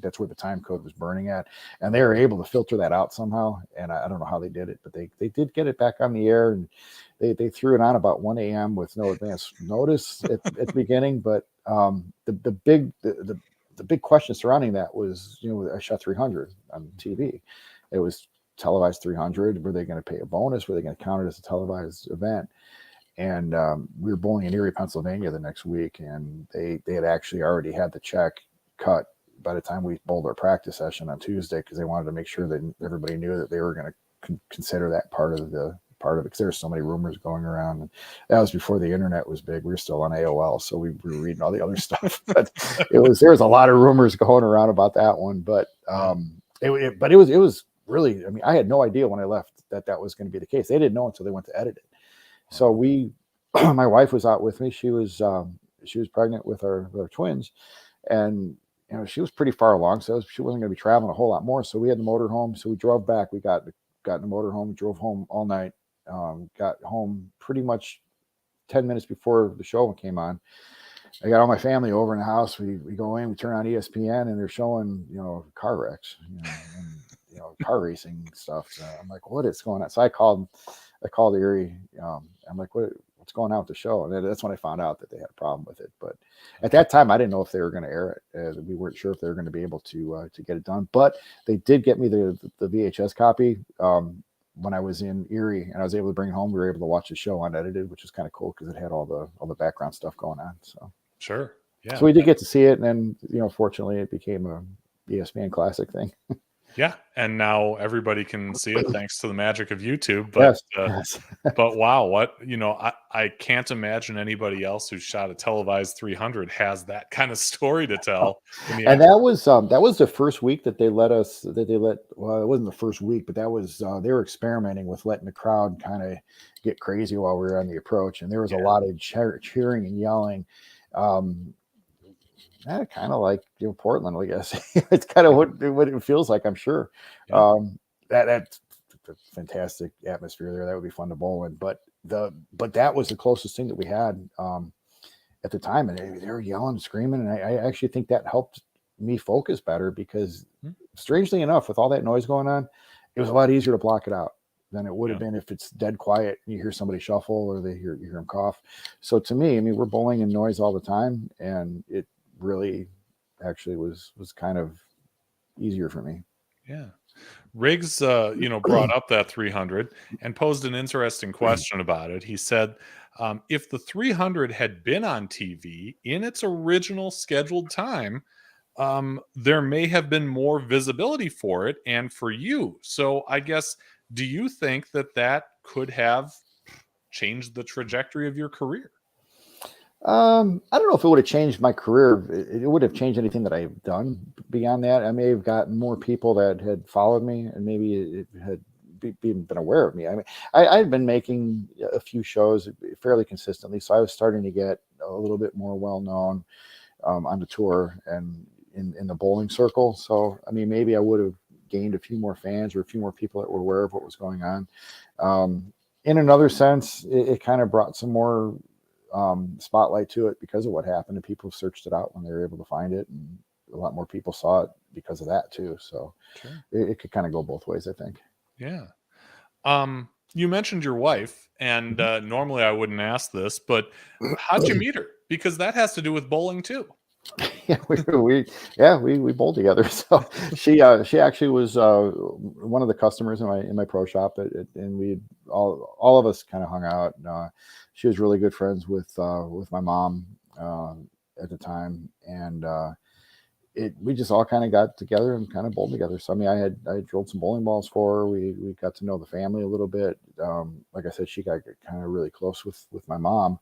that's where the time code was burning at, and they were able to filter that out somehow. And I don't know how they did it, but they did get it back on the air, and they threw it on about 1 a.m. with no advance notice at the beginning. But the big question surrounding that was, I shot 300 on TV. It was televised 300. Were they going to pay a bonus? Were they going to count it as a televised event? And we were bowling in Erie, Pennsylvania the next week, and they had actually already had the check cut by the time we bowled our practice session on Tuesday, because they wanted to make sure that everybody knew that they were going to consider that part of it, because there were so many rumors going around. And that was before the internet was big. We were still on AOL, so we were reading all the other stuff. But there was a lot of rumors going around about that one. But it was really, I mean, I had no idea when I left that was going to be the case. They didn't know until they went to edit it. So my wife was out with me. She was pregnant with our twins, and she was pretty far along, so she wasn't going to be traveling a whole lot more. So we had the motor home. So we drove back. We got in the motor home, drove home all night. Got home pretty much 10 minutes before the show came on. I got all my family over in the house. We go in, we turn on ESPN, and they're showing car wrecks, and car racing stuff. So I'm like, what is going on? So I called Erie. I'm like, what's going on with the show? And that's when I found out that they had a problem with it. But at that time, I didn't know if they were going to air it. We weren't sure if they were going to be able to get it done. But they did get me the VHS copy when I was in Erie, and I was able to bring it home. We were able to watch the show unedited, which was kind of cool because it had all the background stuff going on. So sure, yeah. So we did get to see it, and then fortunately, it became a ESPN Classic thing. Yeah, and now everybody can see it thanks to the magic of YouTube. But yes. But wow, what I can't imagine anybody else who's shot a televised 300 has that kind of story to tell. And that was the first week that they let us. Well, it wasn't the first week, but that was they were experimenting with letting the crowd kind of get crazy while we were on the approach, and there was a lot of cheering and yelling. Kind of like Portland, I guess. It's kind of what it feels like. I'm sure. Yeah. That's a fantastic atmosphere there. That would be fun to bowl in. But that was the closest thing that we had at the time, and they were yelling, and screaming, and I actually think that helped me focus better because, strangely enough, with all that noise going on, it was a lot easier to block it out than it would have been if it's dead quiet and you hear somebody shuffle or you hear them cough. So to me, I mean, we're bowling in noise all the time, and it really actually was kind of easier for me. Yeah. Riggs, brought up that 300 and posed an interesting question about it. He said, if the 300 had been on TV in its original scheduled time, there may have been more visibility for it and for you. So I guess, do you think that could have changed the trajectory of your career? I don't know if it would have changed my career. It would have changed anything that I've done beyond that. I may have gotten more people that had followed me, and maybe it had been aware of me. I mean, I had been making a few shows fairly consistently, so I was starting to get a little bit more well known on the tour and in the bowling circle. So, I mean, maybe I would have gained a few more fans or a few more people that were aware of what was going on. In another sense, it kind of brought some more spotlight to it because of what happened, and people searched it out when they were able to find it, and a lot more people saw it because of that too. So it could kind of go both ways, I think. Yeah. You mentioned your wife, and normally I wouldn't ask this, but how'd you meet her? Because that has to do with bowling too. Yeah, we bowled together. So she actually was one of the customers in my pro shop, and we all of us kind of hung out. She was really good friends with my mom at the time, and we just all kind of got together and kind of bowled together. So I mean, I drilled some bowling balls for her. We got to know the family a little bit. Like I said, she got kind of really close with my mom.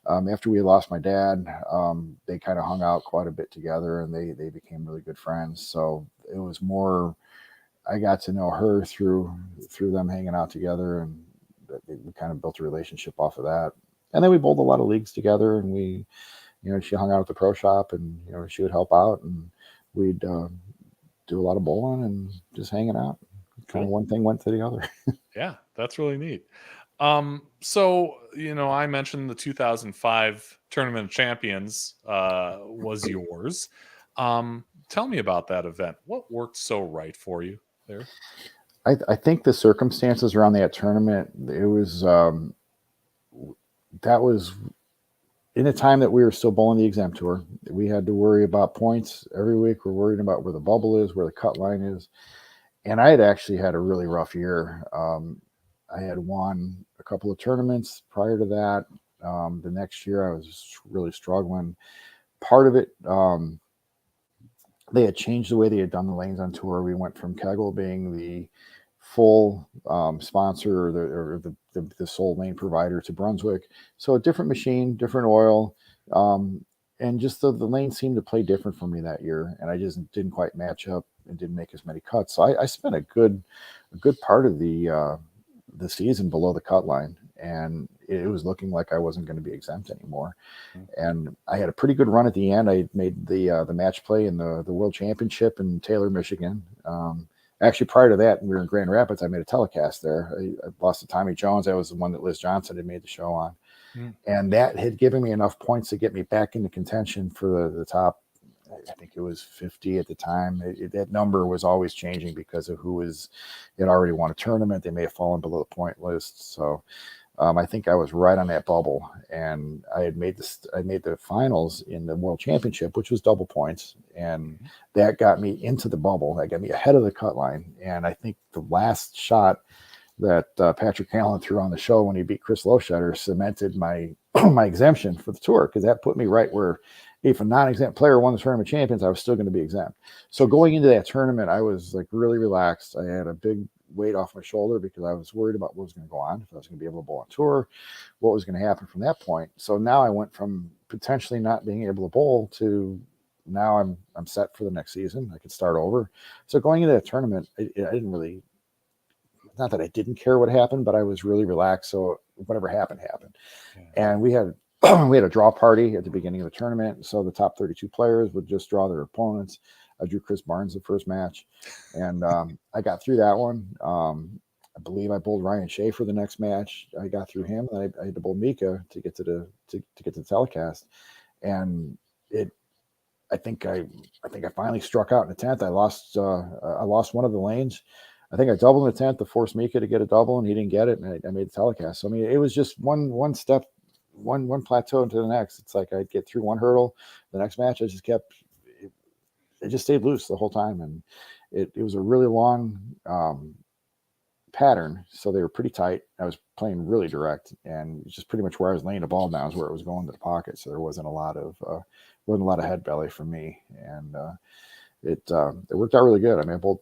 After we lost my dad, they kind of hung out quite a bit together, and they became really good friends. So it was more, I got to know her through them hanging out together, and we kind of built a relationship off of that. And then we bowled a lot of leagues together, and we, she hung out at the pro shop, and she would help out, and we'd do a lot of bowling and just hanging out. Kind of one thing went to the other. Yeah, that's really neat. So, I mentioned the 2005 Tournament of Champions was yours. Tell me about that event. What worked so right for you there? I think the circumstances around that tournament, it was that was in a time that we were still bowling the exam tour. We had to worry about points every week. We're worried about where the bubble is, where the cut line is. And I had actually had a really rough year. I had won a couple of tournaments prior to that. The next year I was really struggling. Part of it, they had changed the way they had done the lanes on tour. We went from Kegel being the full sponsor or the sole lane provider to Brunswick. So a different machine, different oil. And just the lane seemed to play different for me that year. And I just didn't quite match up and didn't make as many cuts. So I spent a good part of the season below the cut line, and it was looking like I wasn't going to be exempt anymore. And I had a pretty good run at the end. I made the match play in the World Championship in Taylor, Michigan. Actually, prior to that, we were in Grand Rapids. I made a telecast there. I lost to Tommy Jones. That was the one that Liz Johnson had made the show on. And that had given me enough points to get me back into contention for the top. I think it was 50 at the time. That number was always changing because of who had already won a tournament. They may have fallen below the point list. So I think I was right on that bubble, and I had made the finals in the World Championship, which was double points, and that got me into the bubble. That got me ahead of the cut line. And I think the last shot that Patrick Allen threw on the show when he beat Chris Lowshutter cemented my my exemption for the tour, because that put me right where if a non-exempt player won the tournament champions, I was still going to be exempt. So going into that tournament, I was like really relaxed. I had a big weight off my shoulder because I was worried about what was going to go on, if I was going to be able to bowl on tour, what was going to happen from that point. So now I went from potentially not being able to bowl to now I'm set for the next season. I could start over. So going into that tournament, I didn't really, not that I didn't care what happened, but I was really relaxed. So whatever happened. And we had we had a draw party at the beginning of the tournament. So the top 32 players would just draw their opponents. I drew Chris Barnes the first match, and I got through that one. I believe I bowled Ryan Shea for the next match. I got through him, and I had to bowl Mika to get to the telecast. And I think I finally struck out in the 10th. I lost one of the lanes. I think I doubled in the 10th to force Mika to get a double, and he didn't get it, and I made the telecast. So I mean, it was just one step, one plateau into the next. It's like I'd get through one hurdle, the next match I just kept. It just stayed loose the whole time, and it was a really long pattern, so they were pretty tight. I was playing really direct, and just pretty much where I was laying the ball down is where it was going to the pocket. So there wasn't a lot of head belly for me, and it worked out really good. I mean, I bowled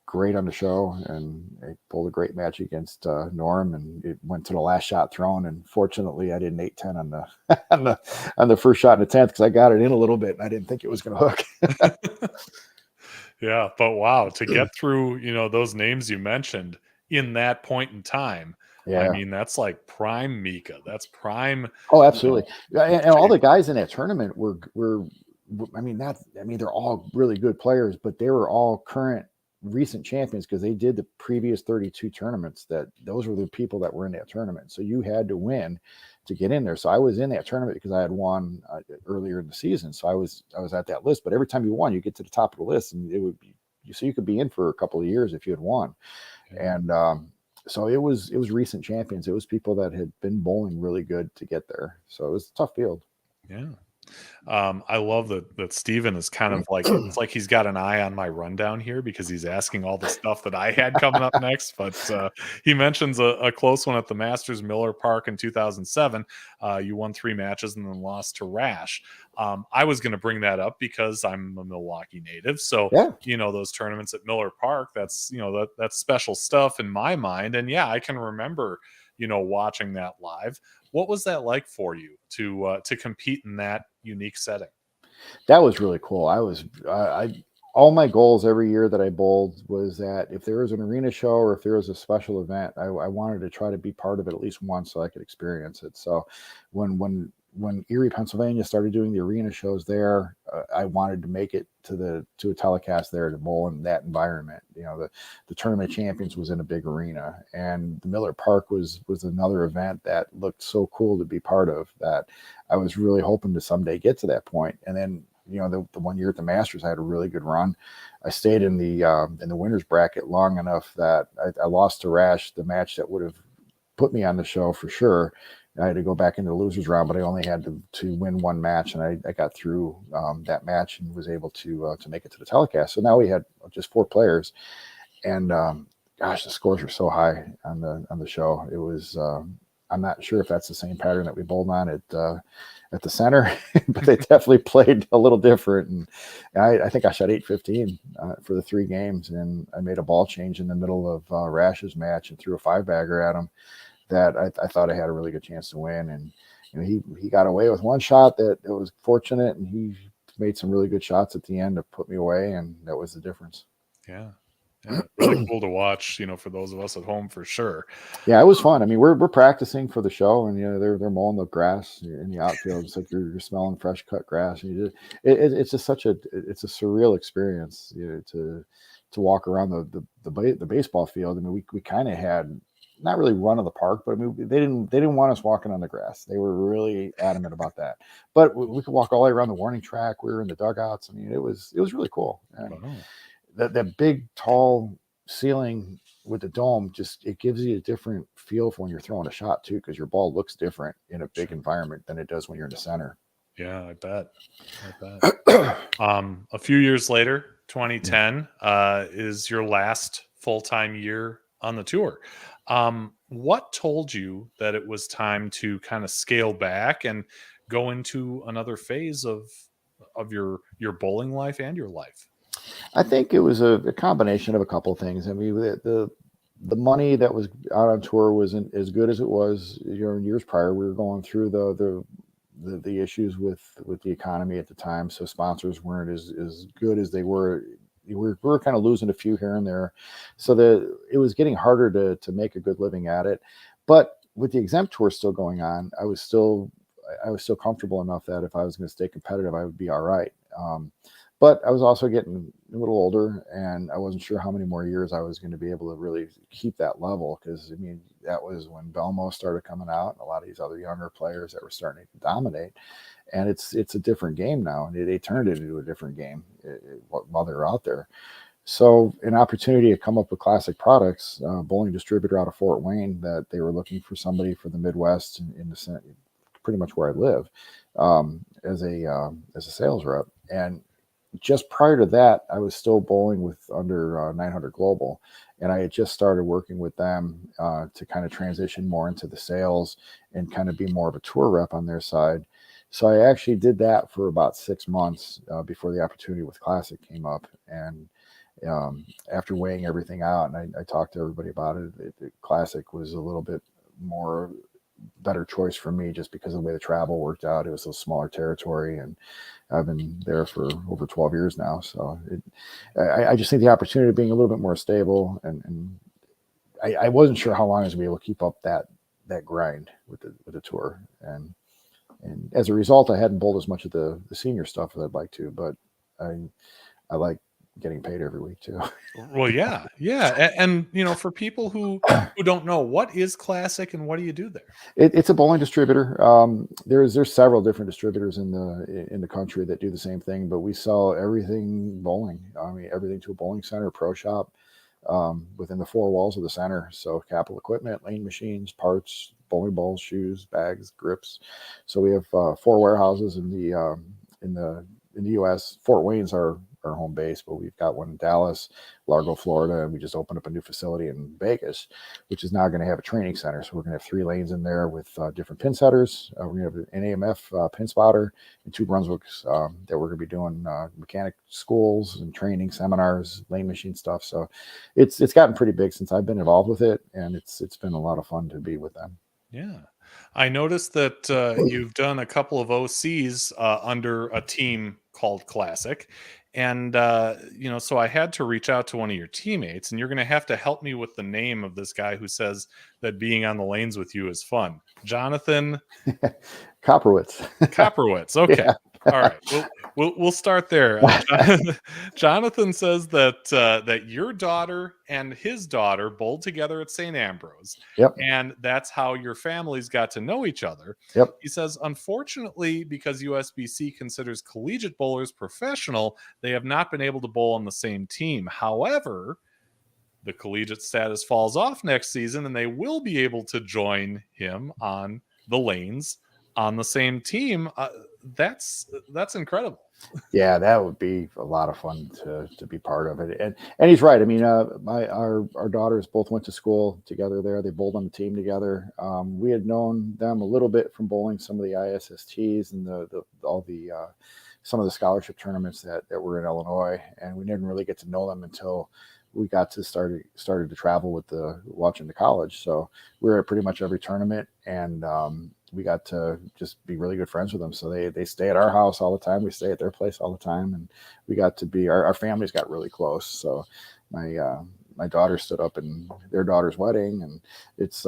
great on the show, and I bowled a great match against Norm, and it went to the last shot thrown. And fortunately, I didn't 8-10 on the on the first shot in the 10th because I got it in a little bit, and I didn't think it was going to hook. Yeah, but wow, to get through, those names you mentioned in that point in time. Yeah. I mean, that's like prime Mika. That's prime. Oh, absolutely. And all the guys in that tournament were, they're all really good players, but they were all current recent champions because they did the previous 32 tournaments. Those were the people that were in that tournament. So you had to win to get in there. So I was in that tournament because I had won earlier in the season. So I was at that list, but every time you won, you get to the top of the list, and it would be, so you could be in for a couple of years if you had won. And so it was recent champions. It was people that had been bowling really good to get there. So it was a tough field. Yeah. I love that Steven is kind of like, it's like he's got an eye on my rundown here because he's asking all the stuff that I had coming up next. But he mentions a close one at the Masters Miller Park in 2007. You won 3 matches and then lost to Rash. I was going to bring that up because I'm a Milwaukee native. So, yeah. Those tournaments at Miller Park, that's, that's special stuff in my mind. And yeah, I can remember, watching that live. What was that like for you to compete in that unique setting? That was really cool. All my goals every year that I bowled was that if there was an arena show or if there was a special event, I wanted to try to be part of it at least once so I could experience it. So when Erie, Pennsylvania started doing the arena shows there, I wanted to make it to a telecast there to bowl in that environment. The Tournament of Champions was in a big arena, and the Miller Park was another event that looked so cool to be part of that I was really hoping to someday get to that point. And then, the 1 year at the Masters, I had a really good run. I stayed in the winners bracket long enough that I lost to Rash, the match that would have put me on the show for sure. I had to go back into the losers round, but I only had to win one match, and I got through that match and was able to make it to the telecast. So now we had just 4 players, and gosh, the scores were so high on the show. It was I'm not sure if that's the same pattern that we bowled on at the center, but they definitely played a little different. And I think I shot 815 for the 3 games, and I made a ball change in the middle of Rash's match and threw a 5-bagger at him that I thought I had a really good chance to win. And he got away with one shot that it was fortunate, and he made some really good shots at the end to put me away, and that was the difference. Yeah. Really cool to watch, for those of us at home for sure. Yeah, it was fun. I mean, we're practicing for the show, and they're mowing the grass in the outfield. It's like you're smelling fresh cut grass, and it's just it's a surreal experience, to walk around the baseball field. I mean, we kind of had not really run of the park, but I mean, they didn't want us walking on the grass. They were really adamant about that. But we could walk all the way around the warning track. We were in the dugouts. I mean, it was really cool. And that big tall ceiling with the dome, it gives you a different feel for when you're throwing a shot too, because your ball looks different in a big environment than it does when you're in the center. Yeah, I bet. A few years later, 2010 is your last full-time year on the tour. What told you that it was time to kind of scale back and go into another phase of your bowling life and your life? I think it was a combination of a couple of things. I mean, the money that was out on tour wasn't as good as it was in years prior. We were going through the issues with the economy at the time, so sponsors weren't as good as they were. We were kind of losing a few here and there, so it was getting harder to make a good living at it. But with the exempt tour still going on, I was still I was still comfortable enough that if I was going to stay competitive, I would be all right. But I was also getting a little older, and I wasn't sure how many more years I was going to be able to really keep that level. Because I mean, that was when Belmo started coming out, and a lot of these other younger players that were starting to dominate. And it's a different game now, and they turned it into a different game while they're out there. So an opportunity to come up with classic products, bowling distributor out of Fort Wayne, that they were looking for somebody for the Midwest in the pretty much where I live, as a sales rep. And just prior to that, I was still bowling with under 900 Global, and I had just started working with them to kind of transition more into the sales and kind of be more of a tour rep on their side. So I actually did that for about 6 months before the opportunity with Classic came up. And after weighing everything out, and I talked to everybody about it, the Classic was a little bit more better choice for me just because of the way the travel worked out. It was a smaller territory, and I've been there for over 12 years now. So I just think the opportunity of being a little bit more stable, and I wasn't sure how long I was going to be able to keep up that grind with the tour. And as a result, I hadn't bowled as much of the senior stuff as I'd like to, but I like getting paid every week too. Well, yeah. And for people who don't know, what is Classic and what do you do there? It's a bowling distributor. There's several different distributors in the country that do the same thing, but we sell everything bowling. I mean, everything to a bowling center, pro shop, within the 4 walls of the center. So capital equipment, lane machines, parts, bowling balls, shoes, bags, grips. So we have 4 warehouses in the U.S. Fort Wayne's our home base, but we've got one in Dallas, Largo, Florida, and we just opened up a new facility in Vegas, which is now going to have a training center. So we're going to have 3 lanes in there with different pin setters. We're going to have an AMF pin spotter and 2 Brunswicks that we're going to be doing mechanic schools and training seminars, lane machine stuff. So it's gotten pretty big since I've been involved with it, and it's been a lot of fun to be with them. Yeah. I noticed that you've done a couple of OCs under a team called Classic. And, so I had to reach out to one of your teammates, and you're going to have to help me with the name of this guy who says that being on the lanes with you is fun. Jonathan Copperwitz. Okay. Yeah. All right. We'll start there. Jonathan says that your daughter and his daughter bowled together at St. Ambrose. Yep. And that's how your families got to know each other. Yep. He says, unfortunately, because USBC considers collegiate bowlers professional, they have not been able to bowl on the same team. However, the collegiate status falls off next season, and they will be able to join him on the lanes on the same team. That's incredible. Yeah, that would be a lot of fun to be part of it. And he's right. I mean, our daughters both went to school together there. They bowled on the team together. We had known them a little bit from bowling some of the ISSTs and some of the scholarship tournaments that were in Illinois, and we didn't really get to know them until we got to started to travel with watching the college. So we were at pretty much every tournament, and we got to just be really good friends with them. So they stay at our house all the time. We stay at their place all the time, and we got to be our families got really close. So my daughter stood up in their daughter's wedding, and it's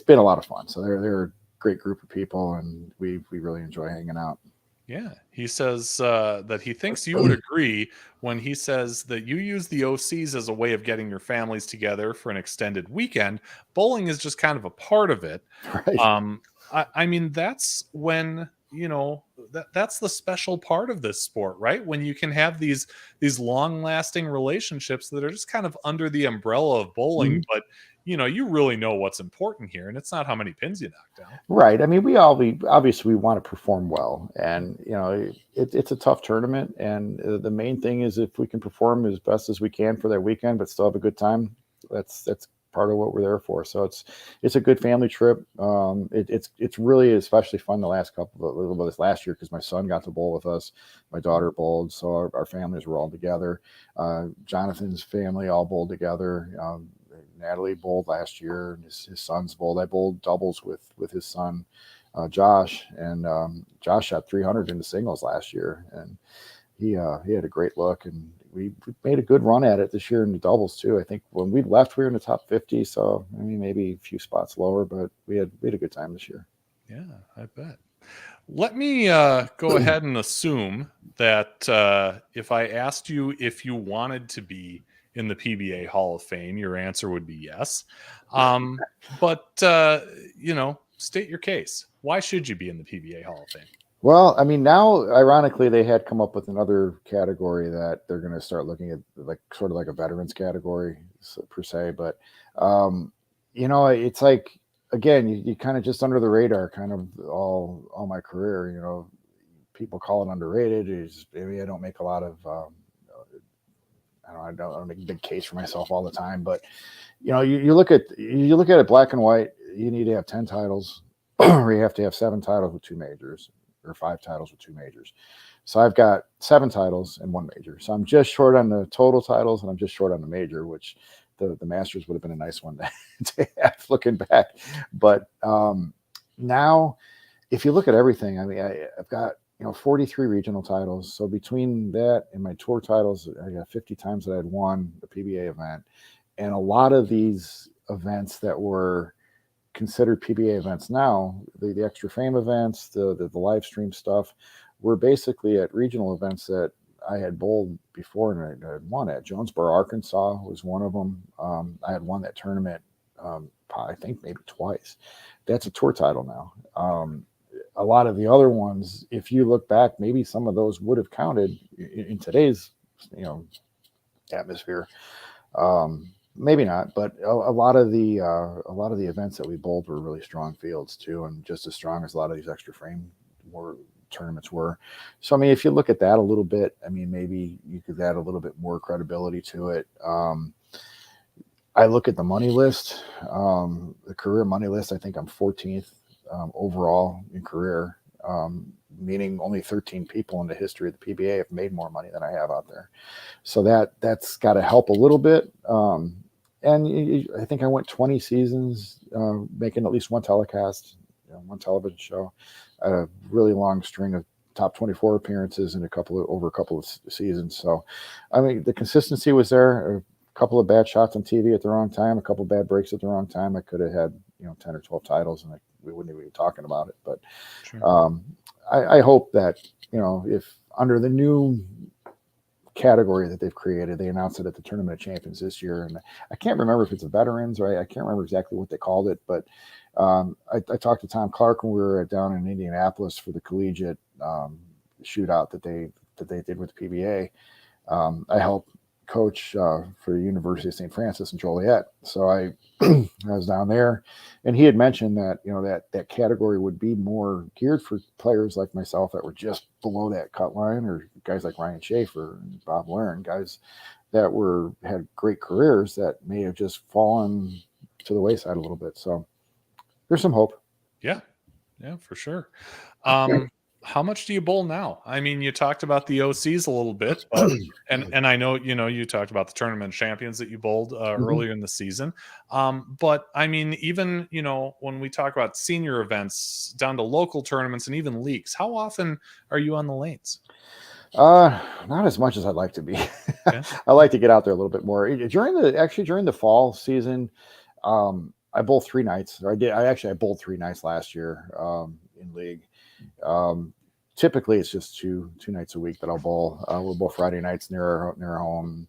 been a lot of fun. So they're a great group of people, and we really enjoy hanging out. Yeah, he says that he thinks you would agree when he says that you use the OCs as a way of getting your families together for an extended weekend. Bowling is just kind of a part of it. Right. I mean, that's when, that's the special part of this sport, right? When you can have these long-lasting relationships that are just kind of under the umbrella of bowling, but you really know what's important here, and it's not how many pins you knock down. Right. I mean, we obviously want to perform well, and it's a tough tournament, and the main thing is if we can perform as best as we can for that weekend, but still have a good time. That's part of what we're there for. So it's a good family trip. It's really especially fun this last year because my son got to bowl with us, my daughter bowled, so our families were all together. Jonathan's family all bowled together. Natalie bowled last year, and his sons bowled. I bowled doubles with his son, Josh, and Josh shot 300 in the singles last year, and he had a great look, and we made a good run at it this year in the doubles too. I think when we left, we were in the top 50, so I mean maybe a few spots lower, but we had a good time this year. Yeah, I bet. Let me go ahead and assume that if I asked you if you wanted to be in the PBA Hall of Fame, your answer would be yes. But state your case. Why should you be in the PBA Hall of Fame? Well, I mean, now ironically, they had come up with another category that they're going to start looking at, like sort of like a veterans category per se. But it's like again, you kind of just under the radar, kind of all my career. People call it underrated. Maybe I don't make a lot of. I don't make a big case for myself all the time, but you look at it black and white. You need to have 10 titles, or you have to have 7 titles with 2 majors, or 5 titles with 2 majors. So I've got 7 titles and 1 major. So I'm just short on the total titles, and I'm just short on the major, which the Masters would have been a nice one to have looking back. But now, if you look at everything, I mean, I've got 43 regional titles. So between that and my tour titles, I got 50 times that I'd won the PBA event. And a lot of these events that were considered PBA events now, the extra fame events, the live stream stuff, were basically at regional events that I had bowled before and I had won at. Jonesboro, Arkansas was one of them. I had won that tournament, I think maybe twice. That's a tour title now. A lot of the other ones, if you look back, maybe some of those would have counted in today's, atmosphere. Maybe not, but a lot of the events that we bowled were really strong fields too, and just as strong as a lot of these extra frame tournaments were. So I mean, if you look at that a little bit, I mean, maybe you could add a little bit more credibility to it. I look at the money list, the career money list. I think I'm 14th overall in career, meaning only 13 people in the history of the PBA have made more money than I have out there. So that's got to help a little bit. And I think I went 20 seasons, making at least one telecast, one television show, a really long string of top 24 appearances in over a couple of seasons. So, I mean, the consistency was there. A couple of bad shots on TV at the wrong time, a couple of bad breaks at the wrong time. I could have had 10 or 12 titles, and we wouldn't even be talking about it. But sure. I hope that if under the new category that they've created, they announced it at the Tournament of Champions this year, and I can't remember if it's a veterans, or I can't remember exactly what they called it, but I talked to Tom Clark when we were down in Indianapolis for the collegiate shootout that they did with the PBA. I helped coach for the University of St. Francis in Joliet, so I was down there, and he had mentioned that that category would be more geared for players like myself that were just below that cut line, or guys like Ryan Schaefer and Bob Laren, guys that had great careers that may have just fallen to the wayside a little bit. So there's some hope. Yeah, for sure. How much do you bowl now? I mean, you talked about the OCs a little bit, but, and I know, you talked about the tournament champions that you bowled earlier in the season. But I mean, even, when we talk about senior events down to local tournaments and even leagues, how often are you on the lanes? Not as much as I'd like to be. Yeah. I like to get out there a little bit more. During the fall season, I bowled 3 nights. I bowled 3 nights last year in league. Typically it's just two nights a week that I'll bowl. We'll bowl Friday nights near home.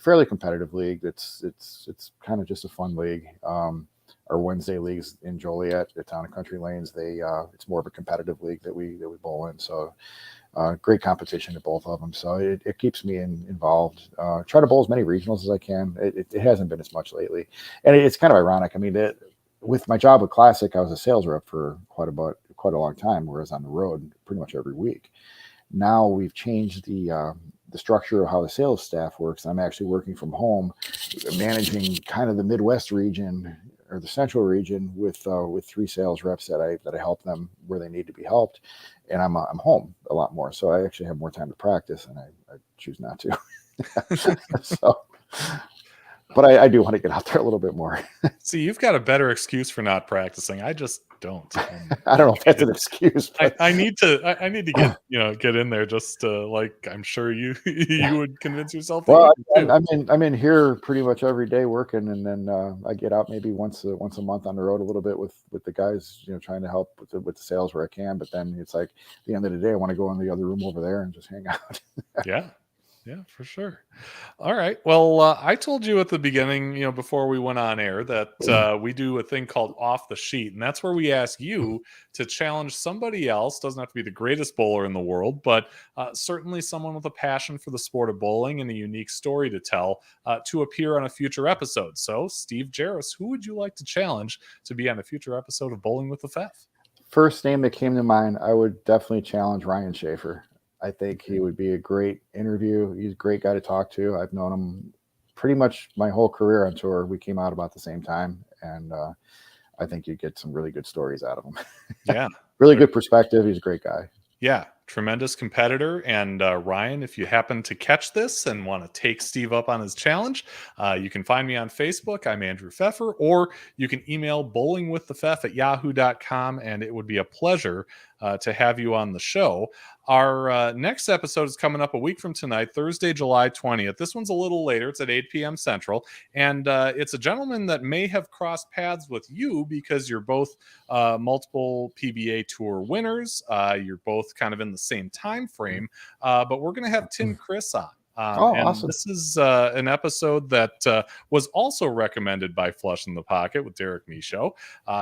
Fairly competitive league. It's kind of just a fun league. Our Wednesday leagues in Joliet at Town and Country Lanes, it's more of a competitive league that we bowl in. So great competition at both of them. So it keeps me involved. Try to bowl as many regionals as I can. It hasn't been as much lately, and it's kind of ironic. I mean, with my job with Classic, I was a sales rep for quite a long time, whereas on the road pretty much every week. Now we've changed the structure of how the sales staff works. I'm actually working from home, managing kind of the Midwest region or the Central region with 3 sales reps that I help them where they need to be helped, and I'm home a lot more, so I actually have more time to practice, and I choose not to. So. But I do want to get out there a little bit more. See, you've got a better excuse for not practicing. I just don't. I don't know if that's an excuse, but I need to get in there just to, like, I'm sure you you would convince yourself that well, you do too. I'm in here pretty much every day working, and then I get out maybe once a month on the road a little bit with the guys, trying to help with the sales where I can. But then it's like at the end of the day, I want to go in the other room over there and just hang out. Yeah. Yeah, for sure. All right. Well, I told you at the beginning, before we went on air, that we do a thing called Off the Sheet. And that's where we ask you to challenge somebody else. Doesn't have to be the greatest bowler in the world, but certainly someone with a passion for the sport of bowling and a unique story to tell, to appear on a future episode. So, Steve Jaros, who would you like to challenge to be on a future episode of Bowling with the Fef? First name that came to mind, I would definitely challenge Ryan Schaefer. I think he would be a great interview. He's a great guy to talk to. I've known him pretty much my whole career on tour. We came out about the same time, and I think you'd get some really good stories out of him. Yeah. Really good perspective. He's a great guy. Yeah, tremendous competitor. And Ryan, if you happen to catch this and want to take Steve up on his challenge, you can find me on Facebook. I'm Andrew Pfeffer, or you can email bowlingwiththefef@yahoo.com, and it would be a pleasure to have you on the show. Our next episode is coming up a week from tonight, Thursday, July 20th. This one's a little later. It's at 8 p.m. Central. And it's a gentleman that may have crossed paths with you because you're both multiple PBA Tour winners. You're both kind of in the same time frame. But we're going to have Tim Chris on. And awesome. This is an episode that was also recommended by Flush in the Pocket with Derek Michaud.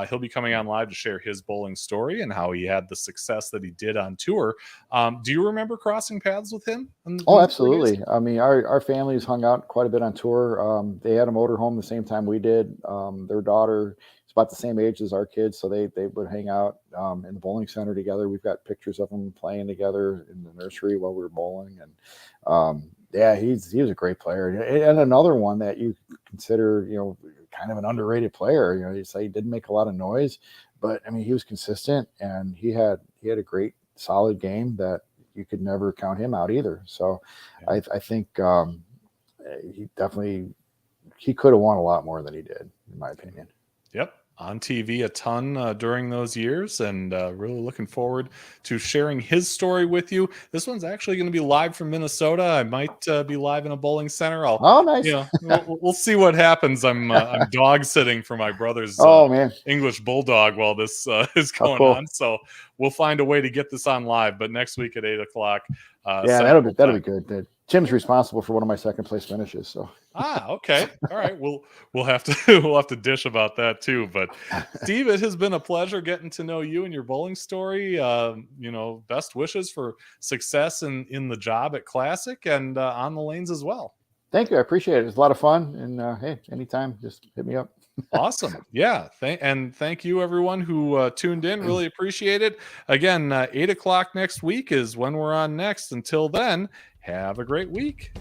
He'll be coming on live to share his bowling story and how he had the success that he did on tour. Do you remember crossing paths with him? Oh, absolutely. I mean, our families hung out quite a bit on tour. They had a motorhome the same time we did. Their daughter is about the same age as our kids, so they would hang out in the bowling center together. We've got pictures of them playing together in the nursery while we were bowling. And yeah, he was a great player. And another one that you consider, kind of an underrated player. You say he didn't make a lot of noise, but I mean, he was consistent, and he had a great, solid game that you could never count him out either. So yeah. I think he could have won a lot more than he did, in my opinion. Yep. On TV a ton during those years, and really looking forward to sharing his story with you. This one's actually going to be live from Minnesota. I might be live in a bowling center. Nice. We'll see what happens. I'm dog sitting for my brother's English bulldog while this is going on. So we'll find a way to get this on live. But next week at 8:00. That'll be good. Tim's responsible for one of my second place finishes. So okay. All right. We'll have to dish about that too. But Steve, it has been a pleasure getting to know you and your bowling story. Best wishes for success in the job at Classic and on the lanes as well. Thank you. I appreciate it. It's a lot of fun. And hey, anytime, just hit me up. Awesome. Yeah. Thank you everyone who tuned in. Really appreciate it. Again, 8:00 next week is when we're on next. Until then, have a great week.